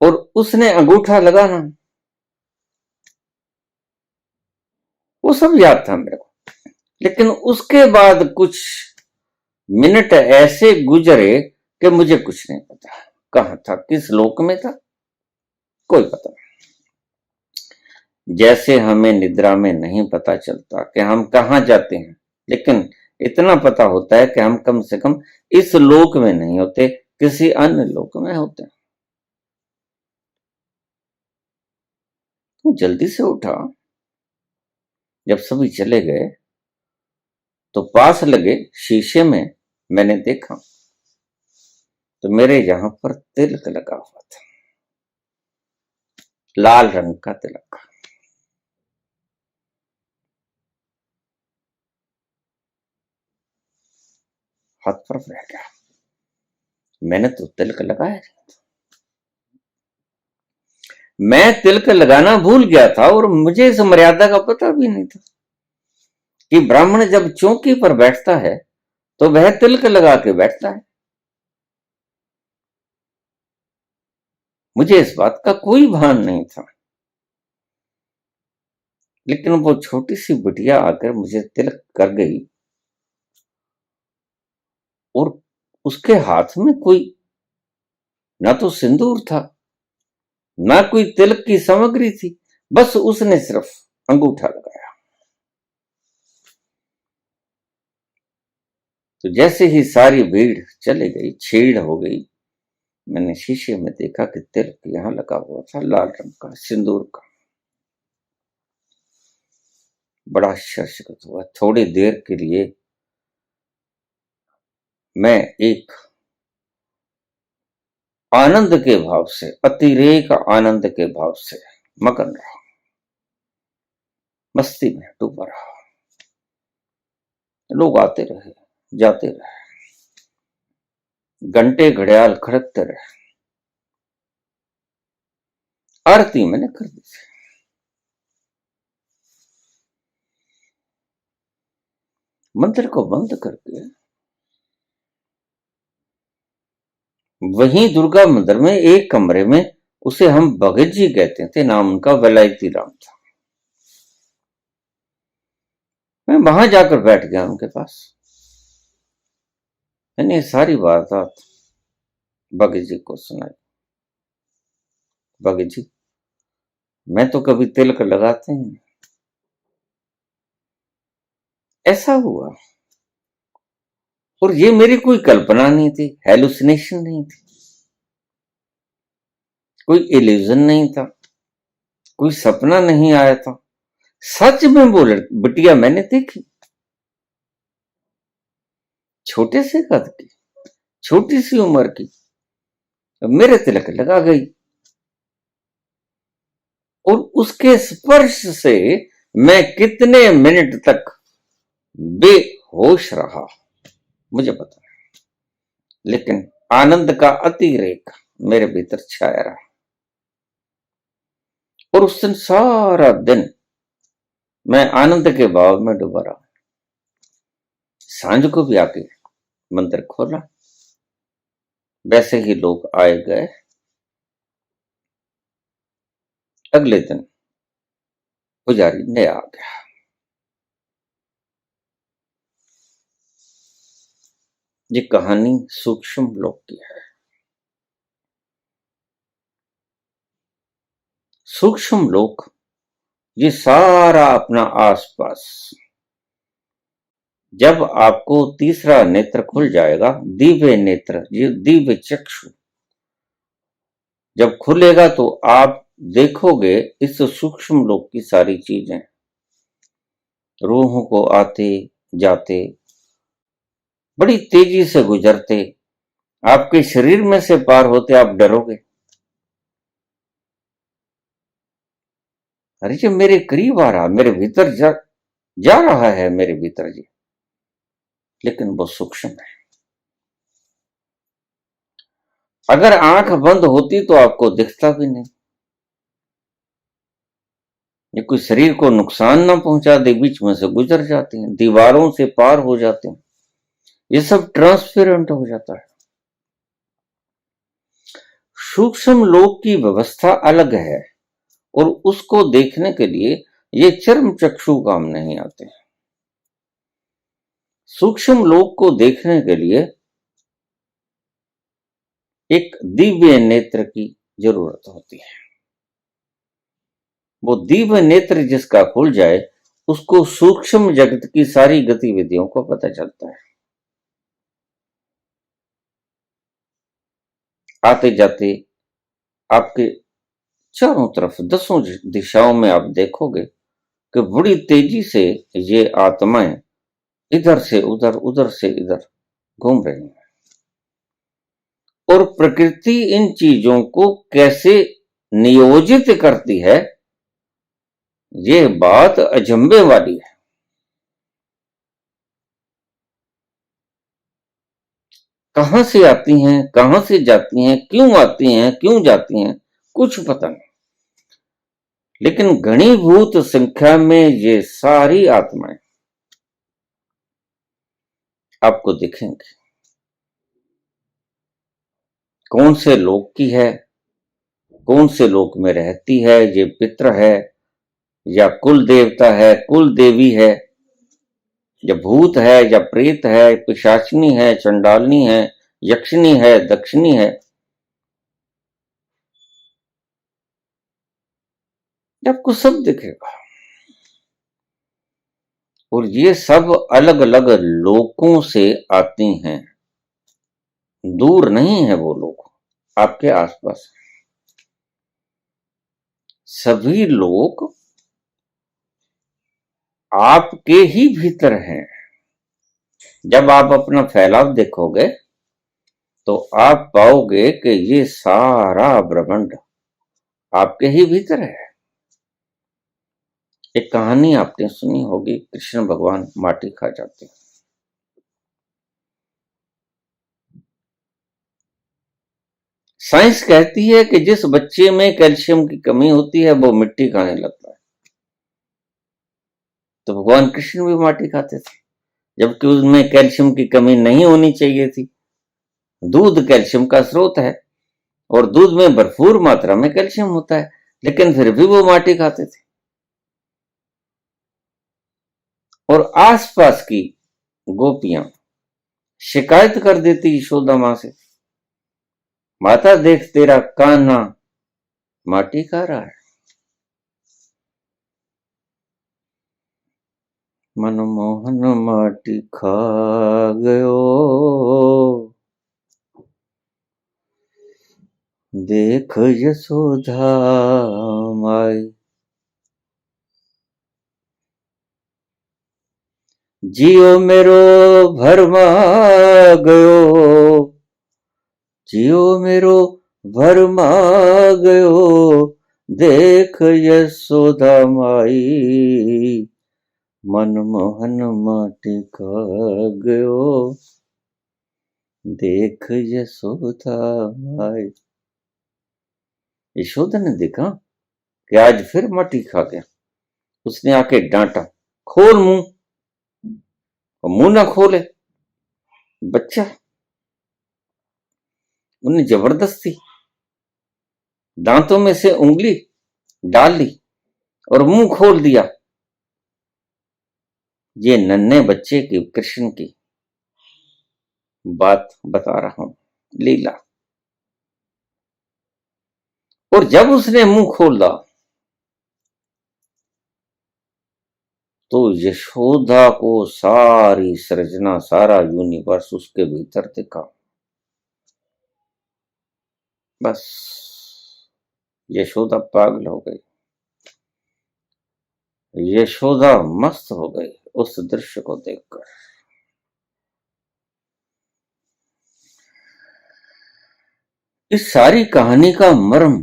और उसने अंगूठा लगाना, वो सब याद था मेरे को। लेकिन उसके बाद कुछ मिनट ऐसे गुजरे कि मुझे कुछ नहीं पता, कहां था, किस लोक में था, कोई पता नहीं। जैसे हमें निद्रा में नहीं पता चलता कि हम कहां जाते हैं, लेकिन इतना पता होता है कि हम कम से कम इस लोक में नहीं होते, किसी अन्य लोक में होते हैं। तो जल्दी से उठा। जब सभी चले गए तो पास लगे शीशे में मैंने देखा तो मेरे यहां पर तिलक लगा हुआ था, लाल रंग का तिलक। हाथ पर रह गया। मैंने तो तिलक लगाया नहीं। मैं तिलक लगाना भूल गया था और मुझे इस मर्यादा का पता भी नहीं था कि ब्राह्मण जब चौकी पर बैठता है तो वह तिलक लगा के बैठता है। मुझे इस बात का कोई भान नहीं था। लेकिन वो छोटी सी बिटिया आकर मुझे तिलक कर गई और उसके हाथ में कोई ना तो सिंदूर था, ना कोई तिलक की सामग्री थी, बस उसने सिर्फ अंगूठा लगाया। तो जैसे ही सारी भीड़ चली गई, छीड़ हो गई, मैंने शीशे में देखा कि तिलक यहां लगा हुआ था, लाल रंग का, सिंदूर का। बड़ा आश्चर्यचकित हुआ। थोड़ी देर के लिए मैं एक आनंद के भाव से, अतिरेक आनंद के भाव से मगन रहा, मस्ती में डूबा रहा। लोग आते रहे, जाते रहे। घंटे घड़ियाल खड़कते रहे, आरती मैंने कर दी थी। मंदिर को बंद करके वहीं दुर्गा मंदिर में एक कमरे में, उसे हम भगत जी कहते थे, नाम उनका वलायती राम था, मैं वहां जाकर बैठ गया उनके पास। मैंने सारी वारदात भगत जी को सुनाई। भगत जी, मैं तो कभी तिलक लगाते ही नहीं, ऐसा हुआ। और ये मेरी कोई कल्पना नहीं थी, हेलुसिनेशन नहीं थी, कोई इल्यूजन नहीं था, कोई सपना नहीं आया था, सच में बोले बिटिया मैंने देखी। छोटे से कद की, छोटी सी उम्र की, मेरे तिलक लगा गई और उसके स्पर्श से मैं कितने मिनट तक बेहोश रहा मुझे पता नहीं, लेकिन आनंद का अतिरेक मेरे भीतर छाया रहा। और उस दिन सारा दिन मैं आनंद के भाव में डूबा रहा। सांझ को भी आके मंदिर खोला, वैसे ही लोग आए गए। अगले दिन पुजारी ने आ गया। ये कहानी सूक्ष्म लोक की है। सूक्ष्म लोक ये सारा अपना आसपास, जब आपको तीसरा नेत्र खुल जाएगा, दिव्य नेत्र, ये दिव्य चक्षु जब खुलेगा तो आप देखोगे इस सूक्ष्म लोक की सारी चीजें, रूहों को आते जाते, बड़ी तेजी से गुजरते, आपके शरीर में से पार होते आप डरोगे, अरे ये मेरे करीब आ रहा, मेरे भीतर जा रहा है मेरे भीतर जी, लेकिन वो सूक्ष्म है। अगर आंख बंद होती तो आपको दिखता भी नहीं। ये कोई शरीर को नुकसान ना पहुंचा दे, बीच में से गुजर जाते हैं, दीवारों से पार हो जाते हैं, ये सब ट्रांसपेरेंट हो जाता है। सूक्ष्म लोक की व्यवस्था अलग है और उसको देखने के लिए ये चर्म चक्षु काम नहीं आते। सूक्ष्म लोक को देखने के लिए एक दिव्य नेत्र की जरूरत होती है। वो दिव्य नेत्र जिसका खुल जाए उसको सूक्ष्म जगत की सारी गतिविधियों को पता चलता है। आते जाते आपके चारों तरफ दसों दिशाओं में आप देखोगे कि बड़ी तेजी से ये आत्माएं इधर से उधर, उधर से इधर घूम रही हैं। और प्रकृति इन चीजों को कैसे नियोजित करती है, ये बात अजंबे वाली है। कहां से आती हैं, कहां से जाती हैं, क्यों आती हैं, क्यों जाती हैं, कुछ पता नहीं, लेकिन घनीभूत संख्या में ये सारी आत्माएं आपको दिखेंगी। कौन से लोक की है, कौन से लोक में रहती है, ये पित्र है या कुल देवता है, कुल देवी है, या भूत है या प्रेत है, पिशाचनी है, चंडालनी है, यक्षिणी है, दक्षिणी है, आपको सब दिखेगा। और ये सब अलग अलग लोकों से आती हैं, दूर नहीं है वो लोग, आपके आसपास है। सभी लोग आपके ही भीतर हैं। जब आप अपना फैलाव देखोगे तो आप पाओगे कि ये सारा ब्रह्मांड आपके ही भीतर है। एक कहानी आपने सुनी होगी, कृष्ण भगवान माटी खा जाते हैं। साइंस कहती है कि जिस बच्चे में कैल्शियम की कमी होती है वो मिट्टी खाने लगता है। तो भगवान कृष्ण भी माटी खाते थे, जबकि उसमें कैल्शियम की कमी नहीं होनी चाहिए थी। दूध कैल्शियम का स्रोत है और दूध में भरपूर मात्रा में कैल्शियम होता है, लेकिन फिर भी वो माटी खाते थे। और आसपास की गोपियां शिकायत कर देती यशोदा मां से, माता देख तेरा कान्हा माटी खा रहा है। मनमोहन माटी खा गयो, देख यशोदा माई। जियो मेरो भरमा गयो, जियो मेरो भरमा गयो, देख यशोदा माई, मनमोहन माटी खा गयो, देख यशोदा माई। यशोदा ने देखा कि आज फिर माटी खा गया। उसने आके डांटा, खोल मुंह। और मुंह ना खोले बच्चा, उन्हें जबरदस्ती दांतों में से उंगली डाल ली और मुंह खोल दिया। ये नन्हे बच्चे की, कृष्ण की बात बता रहा हूं, लीला। और जब उसने मुंह खोला तो यशोदा को सारी सृजना, सारा यूनिवर्स उसके भीतर दिखा। बस यशोदा पागल हो गई, यशोदा मस्त हो गई उस दृश्य को देखकर। इस सारी कहानी का मर्म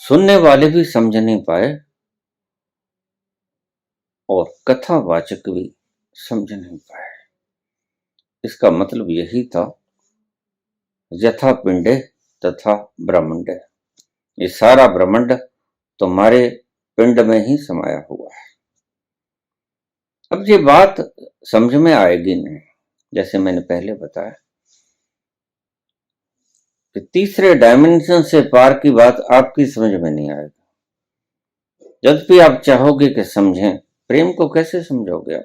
सुनने वाले भी समझ नहीं पाए और कथावाचक भी समझ नहीं पाए। इसका मतलब यही था, यथा पिंडे तथा ब्रह्मांडे। ये सारा ब्रह्मांड तुम्हारे पिंड में ही समाया हुआ है। अब ये बात समझ में आएगी नहीं, जैसे मैंने पहले बताया कि तीसरे डायमेंशन से पार की बात आपकी समझ में नहीं आएगी। जब भी आप चाहोगे कि समझें, प्रेम को कैसे समझोगे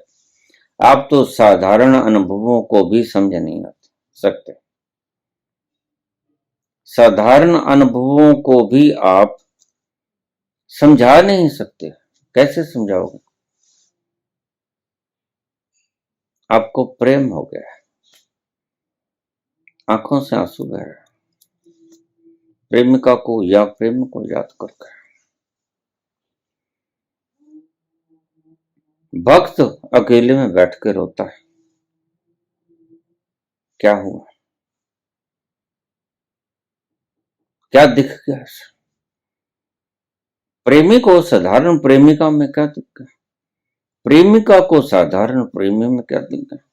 आप तो साधारण अनुभवों को भी समझ नहीं सकते। साधारण अनुभवों को भी आप समझा नहीं सकते। कैसे समझाओगे? आपको प्रेम हो गया है, आंखों से आंसू बह रहे, प्रेमिका को या प्रेम को याद करके। भक्त अकेले में बैठ कर रोता है, क्या हुआ, क्या दिख गया? प्रेमी को साधारण प्रेमिका में क्या दिख गया? प्रेमिका को साधारण प्रेमी में क्या दिख गया?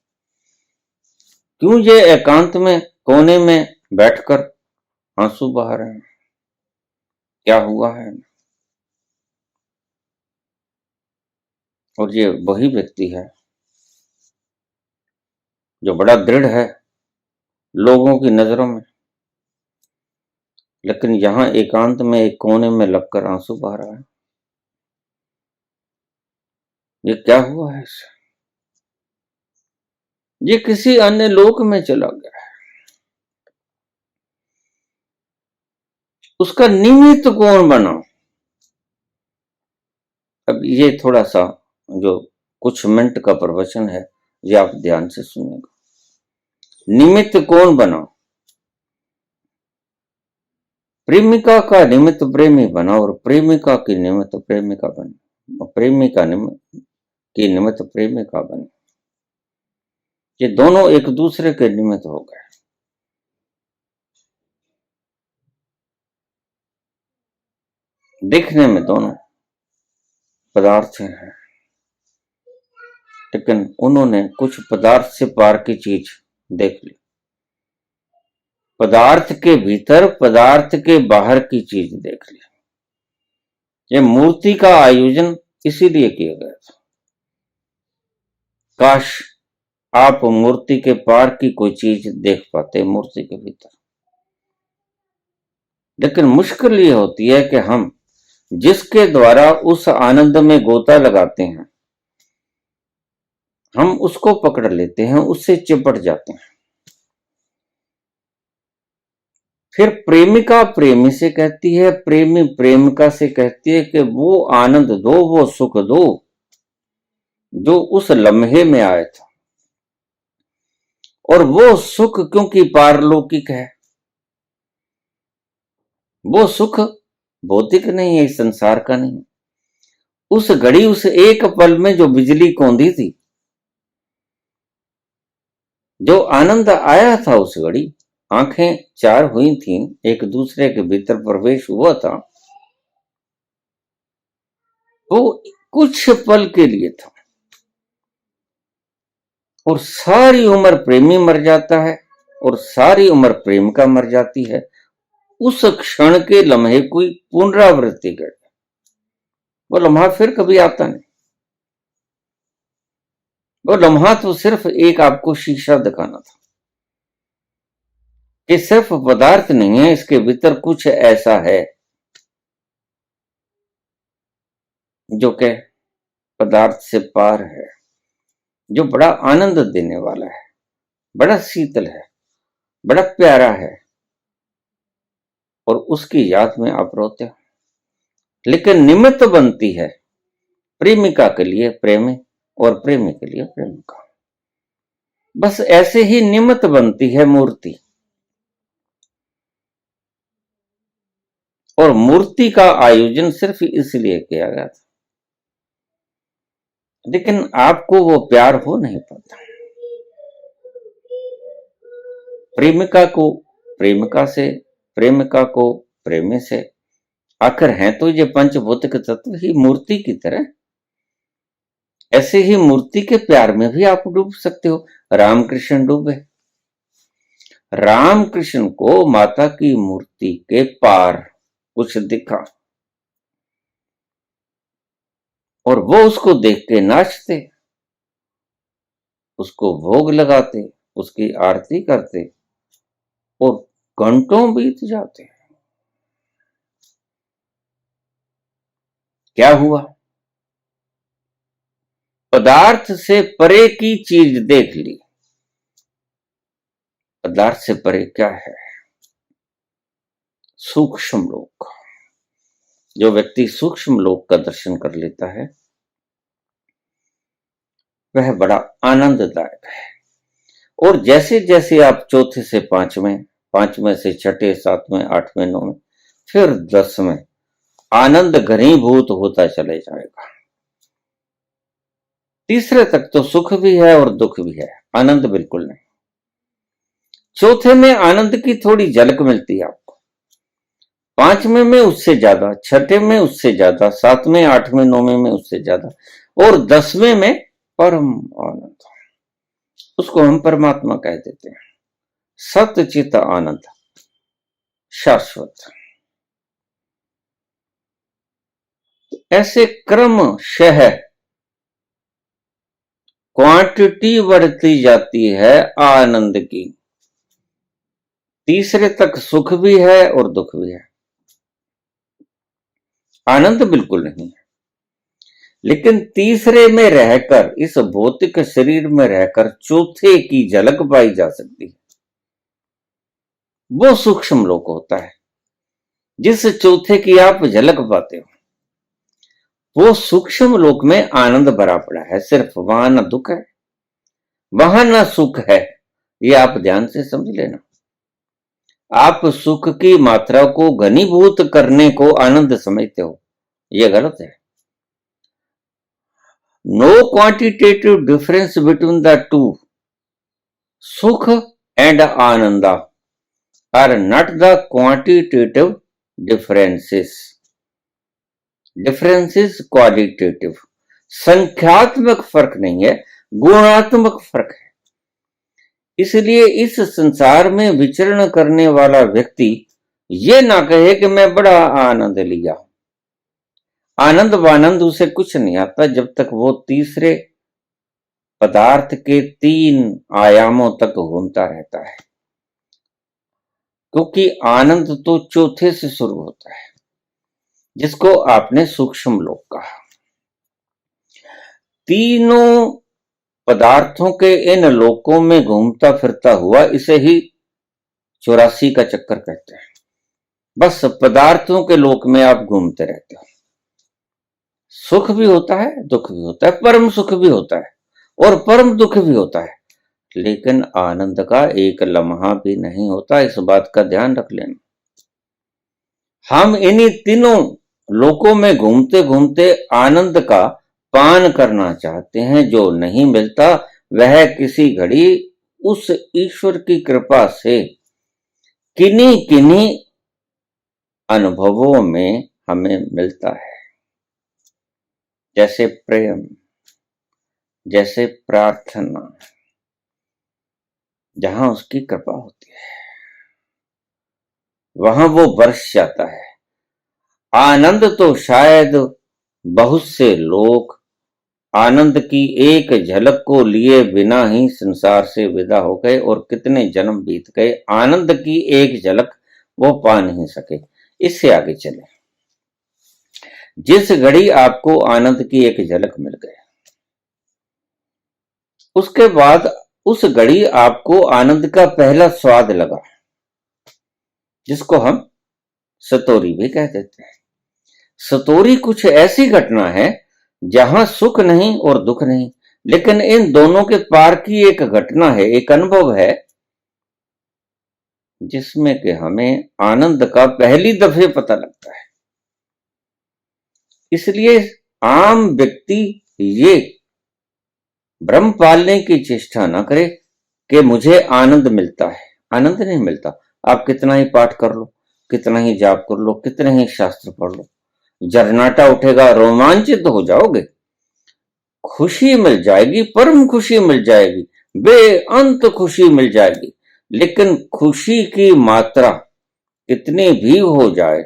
क्यों ये एकांत में कोने में बैठकर आंसू बहा रहे हैं? क्या हुआ है? और ये वही व्यक्ति है जो बड़ा दृढ़ है लोगों की नजरों में, लेकिन यहां एकांत में एक कोने में लगकर आंसू बहा रहा है। ये क्या हुआ है इसे? ये किसी अन्य लोक में चला गया है। उसका निमित्त कौन बना? अब ये थोड़ा सा जो कुछ मिनट का प्रवचन है, ये आप ध्यान से सुनिएगा। निमित्त कौन बना? प्रेमिका का निमित्त प्रेमी बना और प्रेमिका की निमित्त प्रेमिका बनी, प्रेमिका की निमित्त प्रेमिका बनी। ये दोनों एक दूसरे के निमित्त हो गए। देखने में दोनों पदार्थ हैं, लेकिन उन्होंने कुछ पदार्थ से पार की चीज देख ली। पदार्थ के भीतर पदार्थ के बाहर की चीज देख ली। ये मूर्ति का आयोजन इसीलिए किया गया था। काश आप मूर्ति के पार की कोई चीज देख पाते मूर्ति के भीतर। लेकिन मुश्किल ये होती है कि हम जिसके द्वारा उस आनंद में गोता लगाते हैं, हम उसको पकड़ लेते हैं, उससे चिपट जाते हैं। फिर प्रेमिका प्रेमी से कहती है, प्रेमी प्रेमिका से कहती है कि वो आनंद दो, वो सुख दो जो उस लम्हे में आया था। और वो सुख क्योंकि पारलौकिक है, वो सुख भौतिक नहीं है, इस संसार का नहीं। उस घड़ी, उस एक पल में जो बिजली कौंधी थी, जो आनंद आया था, उस घड़ी आंखें चार हुई थीं, एक दूसरे के भीतर प्रवेश हुआ था, वो कुछ पल के लिए था। और सारी उम्र प्रेमी मर जाता है और सारी उम्र प्रेमिका मर जाती है। उस क्षण के लम्हे कोई पुनरावृत्ति कर, वो लम्हा फिर कभी आता नहीं। वो लम्हा तो सिर्फ एक आपको शीशा दिखाना था कि सिर्फ पदार्थ नहीं है, इसके भीतर कुछ ऐसा है जो कि पदार्थ से पार है, जो बड़ा आनंद देने वाला है, बड़ा शीतल है, बड़ा प्यारा है। और उसकी याद में आप रोते हो। लेकिन निमित्त बनती है प्रेमिका के लिए प्रेमी और प्रेमी के लिए प्रेमिका। बस ऐसे ही निमित्त बनती है मूर्ति। और मूर्ति का आयोजन सिर्फ इसलिए किया गया था, लेकिन आपको वो प्यार हो नहीं पाता। प्रेमिका को प्रेमिका से, प्रेमिका को प्रेमी से, आखिर हैं तो ये पंचभौतिक तत्व ही मूर्ति की तरह। ऐसे ही मूर्ति के प्यार में भी आप डूब सकते हो। रामकृष्ण डूबे। रामकृष्ण को माता की मूर्ति के पार कुछ दिखा और वो उसको देख के नाचते, उसको भोग लगाते, उसकी आरती करते और घंटों बीत जाते। क्या हुआ? पदार्थ से परे की चीज देख ली। पदार्थ से परे क्या है? सूक्ष्म लोक। जो व्यक्ति सूक्ष्म लोक का दर्शन कर लेता है वह बड़ा आनंददायक है। और जैसे जैसे आप चौथे से पांचवें, पांचवें से छठे, सातवें, आठवें, नौवें, फिर 10वें, आनंद घनीभूत होता चले जाएगा। तीसरे तक तो सुख भी है और दुख भी है, आनंद बिल्कुल नहीं। चौथे में आनंद की थोड़ी झलक मिलती है आपको, पांचवें में उससे ज्यादा, छठे में उससे ज्यादा, सातवें, आठवें, नौवें में उससे ज्यादा, और 10वें में परम आनंद। उसको हम परमात्मा कह देते हैं। सतचित आनंद, शाश्वत। ऐसे क्रमशः क्वांटिटी बढ़ती जाती है आनंद की। तीसरे तक सुख भी है और दुख भी है, आनंद बिल्कुल नहीं है। लेकिन तीसरे में रहकर, इस भौतिक शरीर में रहकर चौथे की झलक पाई जा सकती है। वो सूक्ष्म लोक होता है जिस चौथे की आप झलक पाते हो। वो सूक्ष्म लोक में आनंद भरा पड़ा है, सिर्फ वहां ना दुख है, वहां ना सुख है। ये आप ध्यान से समझ लेना। आप सुख की मात्रा को घनीभूत करने को आनंद समझते हो, यह गलत है। No quantitative difference between the two, सुख एंड आनंद are not the quantitative differences. Difference is qualitative. संख्यात्मक फर्क नहीं है, गुणात्मक फर्क है। इसलिए इस संसार में विचरण करने वाला व्यक्ति ये ना कहे कि मैं बड़ा आनंद लिया। आनंद वानंद उसे कुछ नहीं आता जब तक वो तीसरे पदार्थ के 3 आयामों तक घूमता रहता है, क्योंकि आनंद तो चौथे से शुरू होता है, जिसको आपने सूक्ष्म लोक कहा। तीनों पदार्थों के इन लोकों में घूमता फिरता हुआ इसे ही 84 का चक्कर कहते हैं। बस पदार्थों के लोक में आप घूमते रहते हो। सुख भी होता है, दुख भी होता है, परम सुख भी होता है और परम दुख भी होता है, लेकिन आनंद का एक लम्हा भी नहीं होता। इस बात का ध्यान रख लेना। हम इन्हीं तीनों लोकों में घूमते घूमते आनंद का पान करना चाहते हैं। जो नहीं मिलता वह किसी घड़ी उस ईश्वर की कृपा से किन्हीं किन्हीं अनुभवों में हमें मिलता है, जैसे प्रेम, जैसे प्रार्थना। जहां उसकी कृपा होती है वहां वो बरस जाता है। आनंद तो शायद बहुत से लोग आनंद की एक झलक को लिए बिना ही संसार से विदा हो गए और कितने जन्म बीत गए, आनंद की एक झलक वो पा नहीं सके। इससे आगे चले। जिस घड़ी आपको आनंद की एक झलक मिल गई, उसके बाद उस घड़ी आपको आनंद का पहला स्वाद लगा, जिसको हम सतोरी भी कह देते हैं। सतोरी कुछ ऐसी घटना है जहां सुख नहीं और दुख नहीं, लेकिन इन दोनों के पार की एक घटना है, एक अनुभव है, जिसमें कि हमें आनंद का पहली दफे पता लगता है। इसलिए आम व्यक्ति ये भ्रम पालने की चेष्टा ना करे कि मुझे आनंद मिलता है। आनंद नहीं मिलता। आप कितना ही पाठ कर लो, कितना ही जाप कर लो, कितने ही शास्त्र पढ़ लो, जरनाटा उठेगा, रोमांचित हो जाओगे, खुशी मिल जाएगी, परम खुशी मिल जाएगी, बेअंत खुशी मिल जाएगी, लेकिन खुशी की मात्रा कितनी भी हो जाए,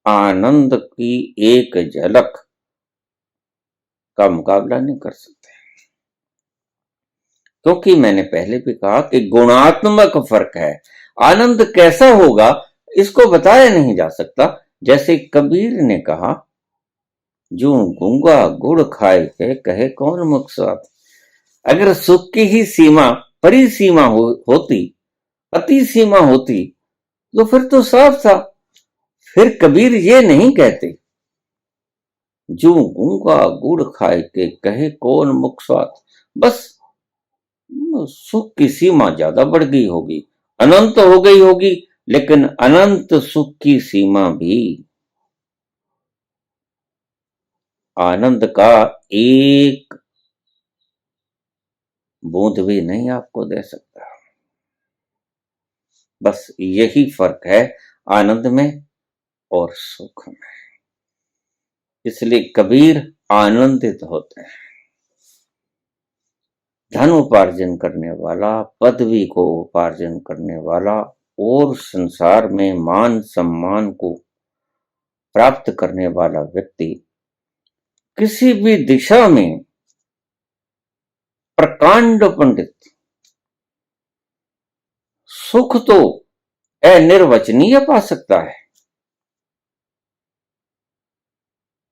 आनंद की एक झलक का मुकाबला नहीं कर सकते। क्योंकि मैंने पहले भी कहा कि गुणात्मक फर्क है। आनंद कैसा होगा इसको बताया नहीं जा सकता। जैसे कबीर ने कहा, जो गूंगा गुड़ खाए के कहे कौन मुख स्वाद। अगर सुख की ही सीमा परिसीमा होती, अति सीमा होती, तो फिर तो साफ था। फिर कबीर ये नहीं कहते, जो गूंगा गुड़ खाए के कहे कौन मुख स्वाद। बस सुख की सीमा ज्यादा बढ़ गई होगी, अनंत हो गई होगी, लेकिन अनंत सुख की सीमा भी आनंद का एक बूंद भी नहीं आपको दे सकता। बस यही फर्क है आनंद में और सुख में। इसलिए कबीर आनंदित होते हैं। धन उपार्जन करने वाला, पदवी को उपार्जन करने वाला और संसार में मान सम्मान को प्राप्त करने वाला व्यक्ति किसी भी दिशा में प्रकांड पंडित, सुख तो अनिर्वचनीय पा सकता है,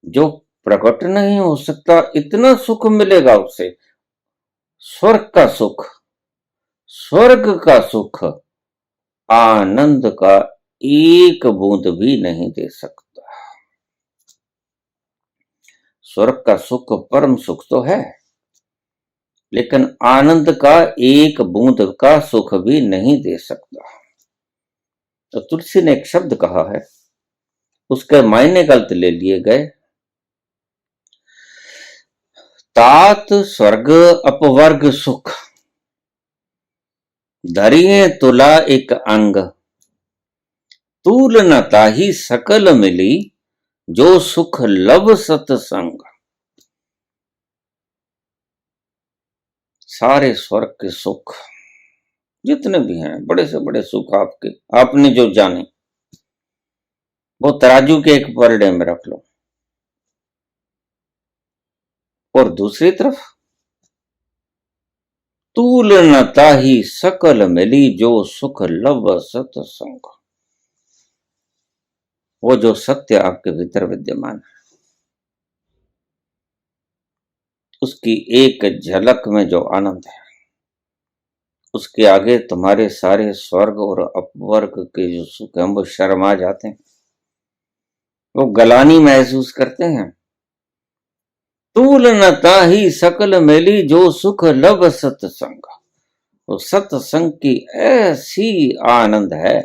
जो प्रकट नहीं हो सकता, इतना सुख मिलेगा उसे। स्वर्ग का सुख, स्वर्ग का सुख आनंद का एक बूंद भी नहीं दे सकता। स्वर्ग का सुख परम सुख तो है, लेकिन आनंद का एक बूंद का सुख भी नहीं दे सकता। तो तुलसी ने एक शब्द कहा है, उसके मायने गलत ले लिए गए। तात स्वर्ग अपवर्ग सुख, धरिए तुला एक अंग, तूल न ताही सकल मिली, जो सुख लब सतसंग। सारे स्वर्ग के सुख जितने भी हैं, बड़े से बड़े सुख आपके, आपने जो जाने, वो तराजू के एक परडे में रख लो। और दूसरी तरफ तूल न ताही सकल मिली जो सुख लव सत्संग, वो जो सत्य आपके भीतर विद्यमान है, उसकी एक झलक में जो आनंद है, उसके आगे तुम्हारे सारे स्वर्ग और अपवर्ग के जो सुख हैं वो शर्मा जाते हैं, वो गलानी महसूस करते हैं। तूल न ताही सकल मेली जो सुख लब सत्संग, वो सत्संग की ऐसी आनंद है,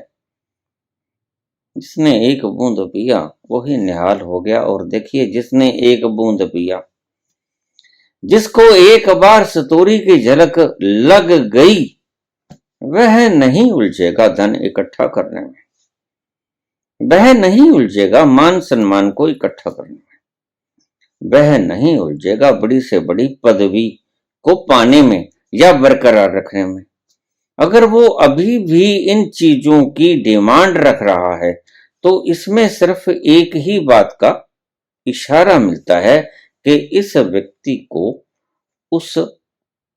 जिसने एक बूंद पिया वही निहाल हो गया। और देखिए, जिसने एक बूंद पिया, जिसको एक बार सतोरी की झलक लग गई, वह नहीं उलझेगा धन इकट्ठा करने में, वह नहीं उलझेगा मान सम्मान को इकट्ठा करने में, वह नहीं उलझेगा बड़ी से बड़ी पदवी को पाने में या बरकरार रखने में। अगर वो अभी भी इन चीजों की डिमांड रख रहा है, तो इसमें सिर्फ एक ही बात का इशारा मिलता है कि इस व्यक्ति को उस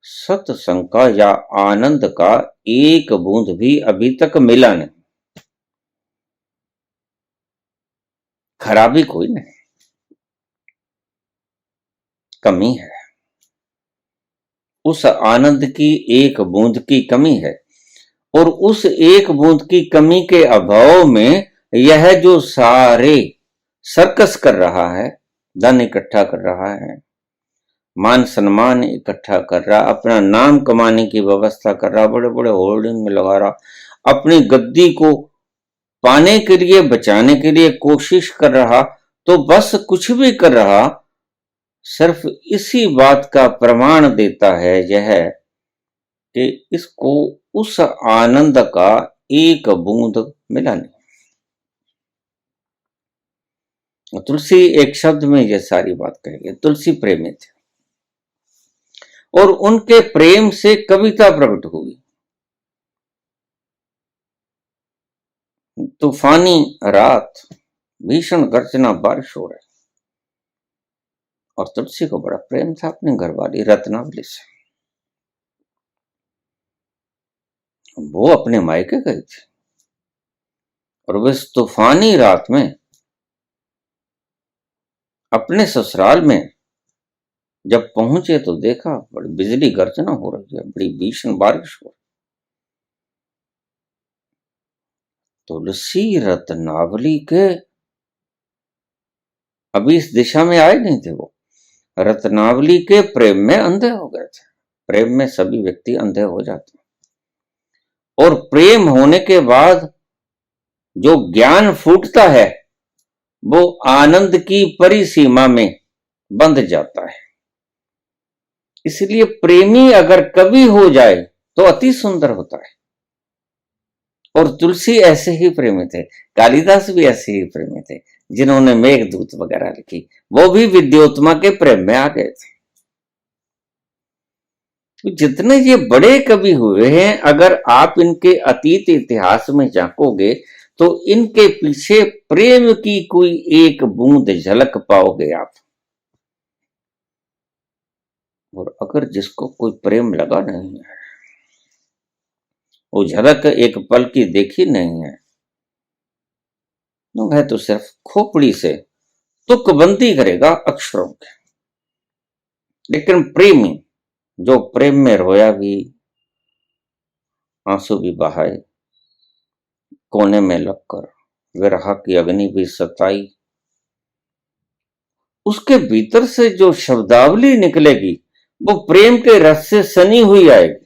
सत्संग का या आनंद का एक बूंद भी अभी तक मिला नहीं। खराबी कोई नहीं, कमी है, उस आनंद की एक बूंद की कमी है। और उस एक बूंद की कमी के अभाव में यह जो सारे सर्कस कर रहा है, धन इकट्ठा कर रहा है, मान सम्मान इकट्ठा कर रहा, अपना नाम कमाने की व्यवस्था कर रहा, बड़े बड़े होर्डिंग में लगा रहा, अपनी गद्दी को पाने के लिए, बचाने के लिए कोशिश कर रहा, तो बस कुछ भी कर रहा, सिर्फ इसी बात का प्रमाण देता है यह कि इसको उस आनंद का एक बूंद मिला नहीं। तुलसी एक शब्द में यह सारी बात कही है। तुलसी प्रेमी थे और उनके प्रेम से कविता प्रकट हुई। तूफानी रात, भीषण गर्जना बारिश हो रही, और तुलसी को बड़ा प्रेम था अपने घरवाली रत्नावली से। वो अपने मायके गई थी और वह इस तूफानी रात में अपने ससुराल में जब पहुंचे तो देखा बड़ी बिजली गर्जना हो रही है, बड़ी भीषण बारिश हो रही। तुलसी रत्नावली के अभी इस दिशा में आए नहीं थे, वो रत्नावली के प्रेम में अंधे हो गए थे। प्रेम में सभी व्यक्ति अंधे हो जाते हैं, और प्रेम होने के बाद जो ज्ञान फूटता है वो आनंद की परिसीमा में बंध जाता है। इसलिए प्रेमी अगर कवि हो जाए तो अति सुंदर होता है, और तुलसी ऐसे ही प्रेमी थे, कालिदास भी ऐसे ही प्रेमी थे, जिन्होंने मेघदूत वगैरह लिखी, वो भी विद्योत्मा के प्रेम में आ गए थे। तो जितने ये बड़े कवि हुए हैं, अगर आप इनके अतीत इतिहास में झांकोगे तो इनके पीछे प्रेम की कोई एक बूंद झलक पाओगे आप। और अगर जिसको कोई प्रेम लगा नहीं है, वो झलक एक पल की देखी नहीं है, तो वह तो सिर्फ खोपड़ी से तुकबंदी करेगा अक्षरों के। लेकिन प्रेमी जो प्रेम में रोया भी, आंसू भी बहाए, कोने में लगकर विरह की अग्नि भी सताई, उसके भीतर से जो शब्दावली निकलेगी वो प्रेम के रस से सनी हुई आएगी,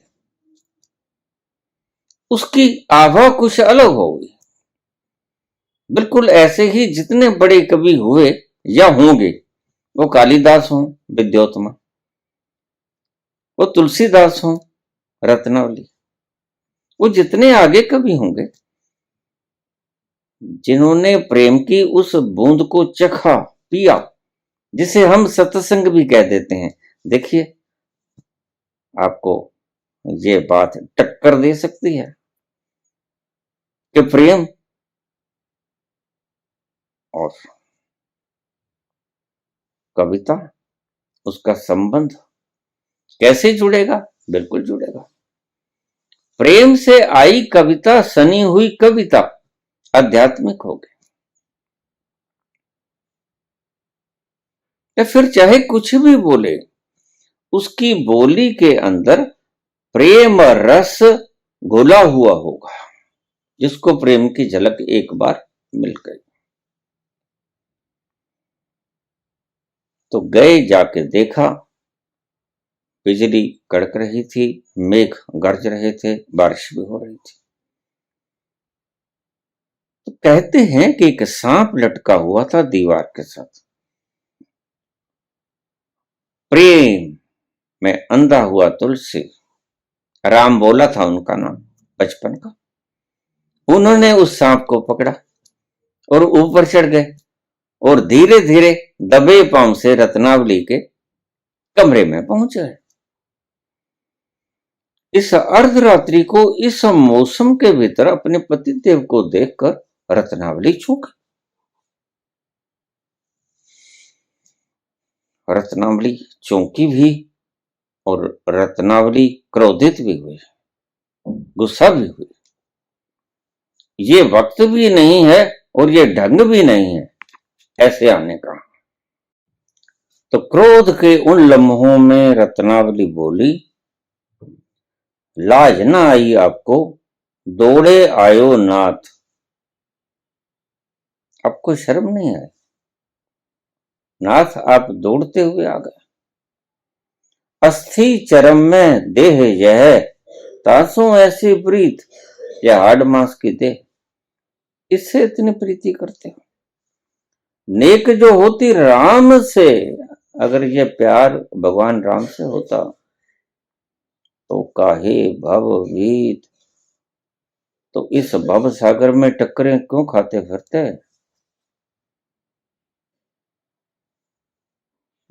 उसकी आभा कुछ अलग होगी। बिल्कुल ऐसे ही जितने बड़े कवि हुए या होंगे, वो कालिदास हों, विद्योत्मा, वो तुलसीदास हों, रत्नावली, वो जितने आगे कवि होंगे, जिन्होंने प्रेम की उस बूंद को चखा, पिया, जिसे हम सत्संग भी कह देते हैं। देखिए, आपको ये बात टक्कर दे सकती है कि प्रेम और कविता, उसका संबंध कैसे जुड़ेगा? बिल्कुल जुड़ेगा। प्रेम से आई कविता, सनी हुई कविता आध्यात्मिक हो गई। या फिर चाहे कुछ भी बोले, उसकी बोली के अंदर प्रेम रस घुला हुआ होगा, जिसको प्रेम की झलक एक बार मिल गई। तो गए, जाके देखा, बिजली कड़क रही थी, मेघ गरज रहे थे, बारिश भी हो रही थी। तो कहते हैं कि एक सांप लटका हुआ था दीवार के साथ। प्रेम में अंधा हुआ तुलसी, राम बोला था उनका नाम बचपन का। उन्होंने उस सांप को पकड़ा और ऊपर चढ़ गए और धीरे धीरे दबे पांव से रत्नावली के कमरे में पहुंच गए। इस अर्धरात्रि को, इस मौसम के भीतर अपने पतिदेव को देखकर रत्नावली चूक। रत्नावली चौंकी भी और रत्नावली क्रोधित भी हुई, गुस्सा भी हुई। ये वक्त भी नहीं है और ये ढंग भी नहीं है ऐसे आने का। तो क्रोध के उन लम्हों में रत्नावली बोली, लाज ना आई आपको, दौड़े आयो नाथ। आपको शर्म नहीं आई? नाथ आप दौड़ते हुए आ गए। अस्थि चरम में देह यह, तासों ऐसी प्रीत, यह हाड मांस की देह, इससे इतनी प्रीति करते हो? नेक जो होती राम से, अगर ये प्यार भगवान राम से होता तो काहे भव भीत, तो इस भव सागर में टक्करें क्यों खाते फिरते?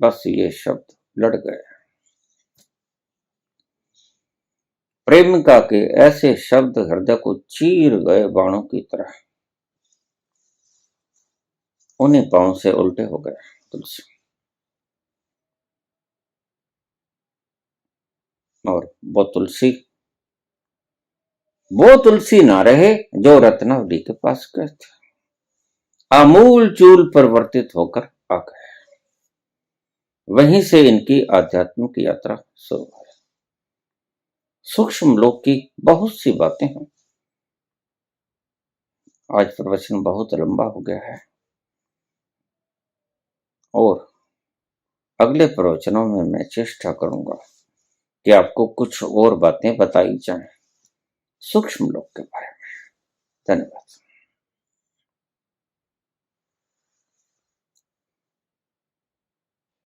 बस ये शब्द लड़ गए। प्रेमिका के ऐसे शब्द हृदय को चीर गए बाणों की तरह। उन्हीं पांव से उल्टे हो गए तुलसी। और वो तुलसी ना रहे जो रत्नावली के पास गए थे। आमूल चूल परिवर्तित होकर आ गए। वहीं से इनकी आध्यात्मिक यात्रा शुरू हुई। सूक्ष्म लोक की बहुत सी बातें हैं। आज प्रवचन बहुत लंबा हो गया है और अगले प्रवचनों में मैं चेष्टा करूंगा कि आपको कुछ और बातें बताई जाएं सूक्ष्म लोक के बारे में। धन्यवाद।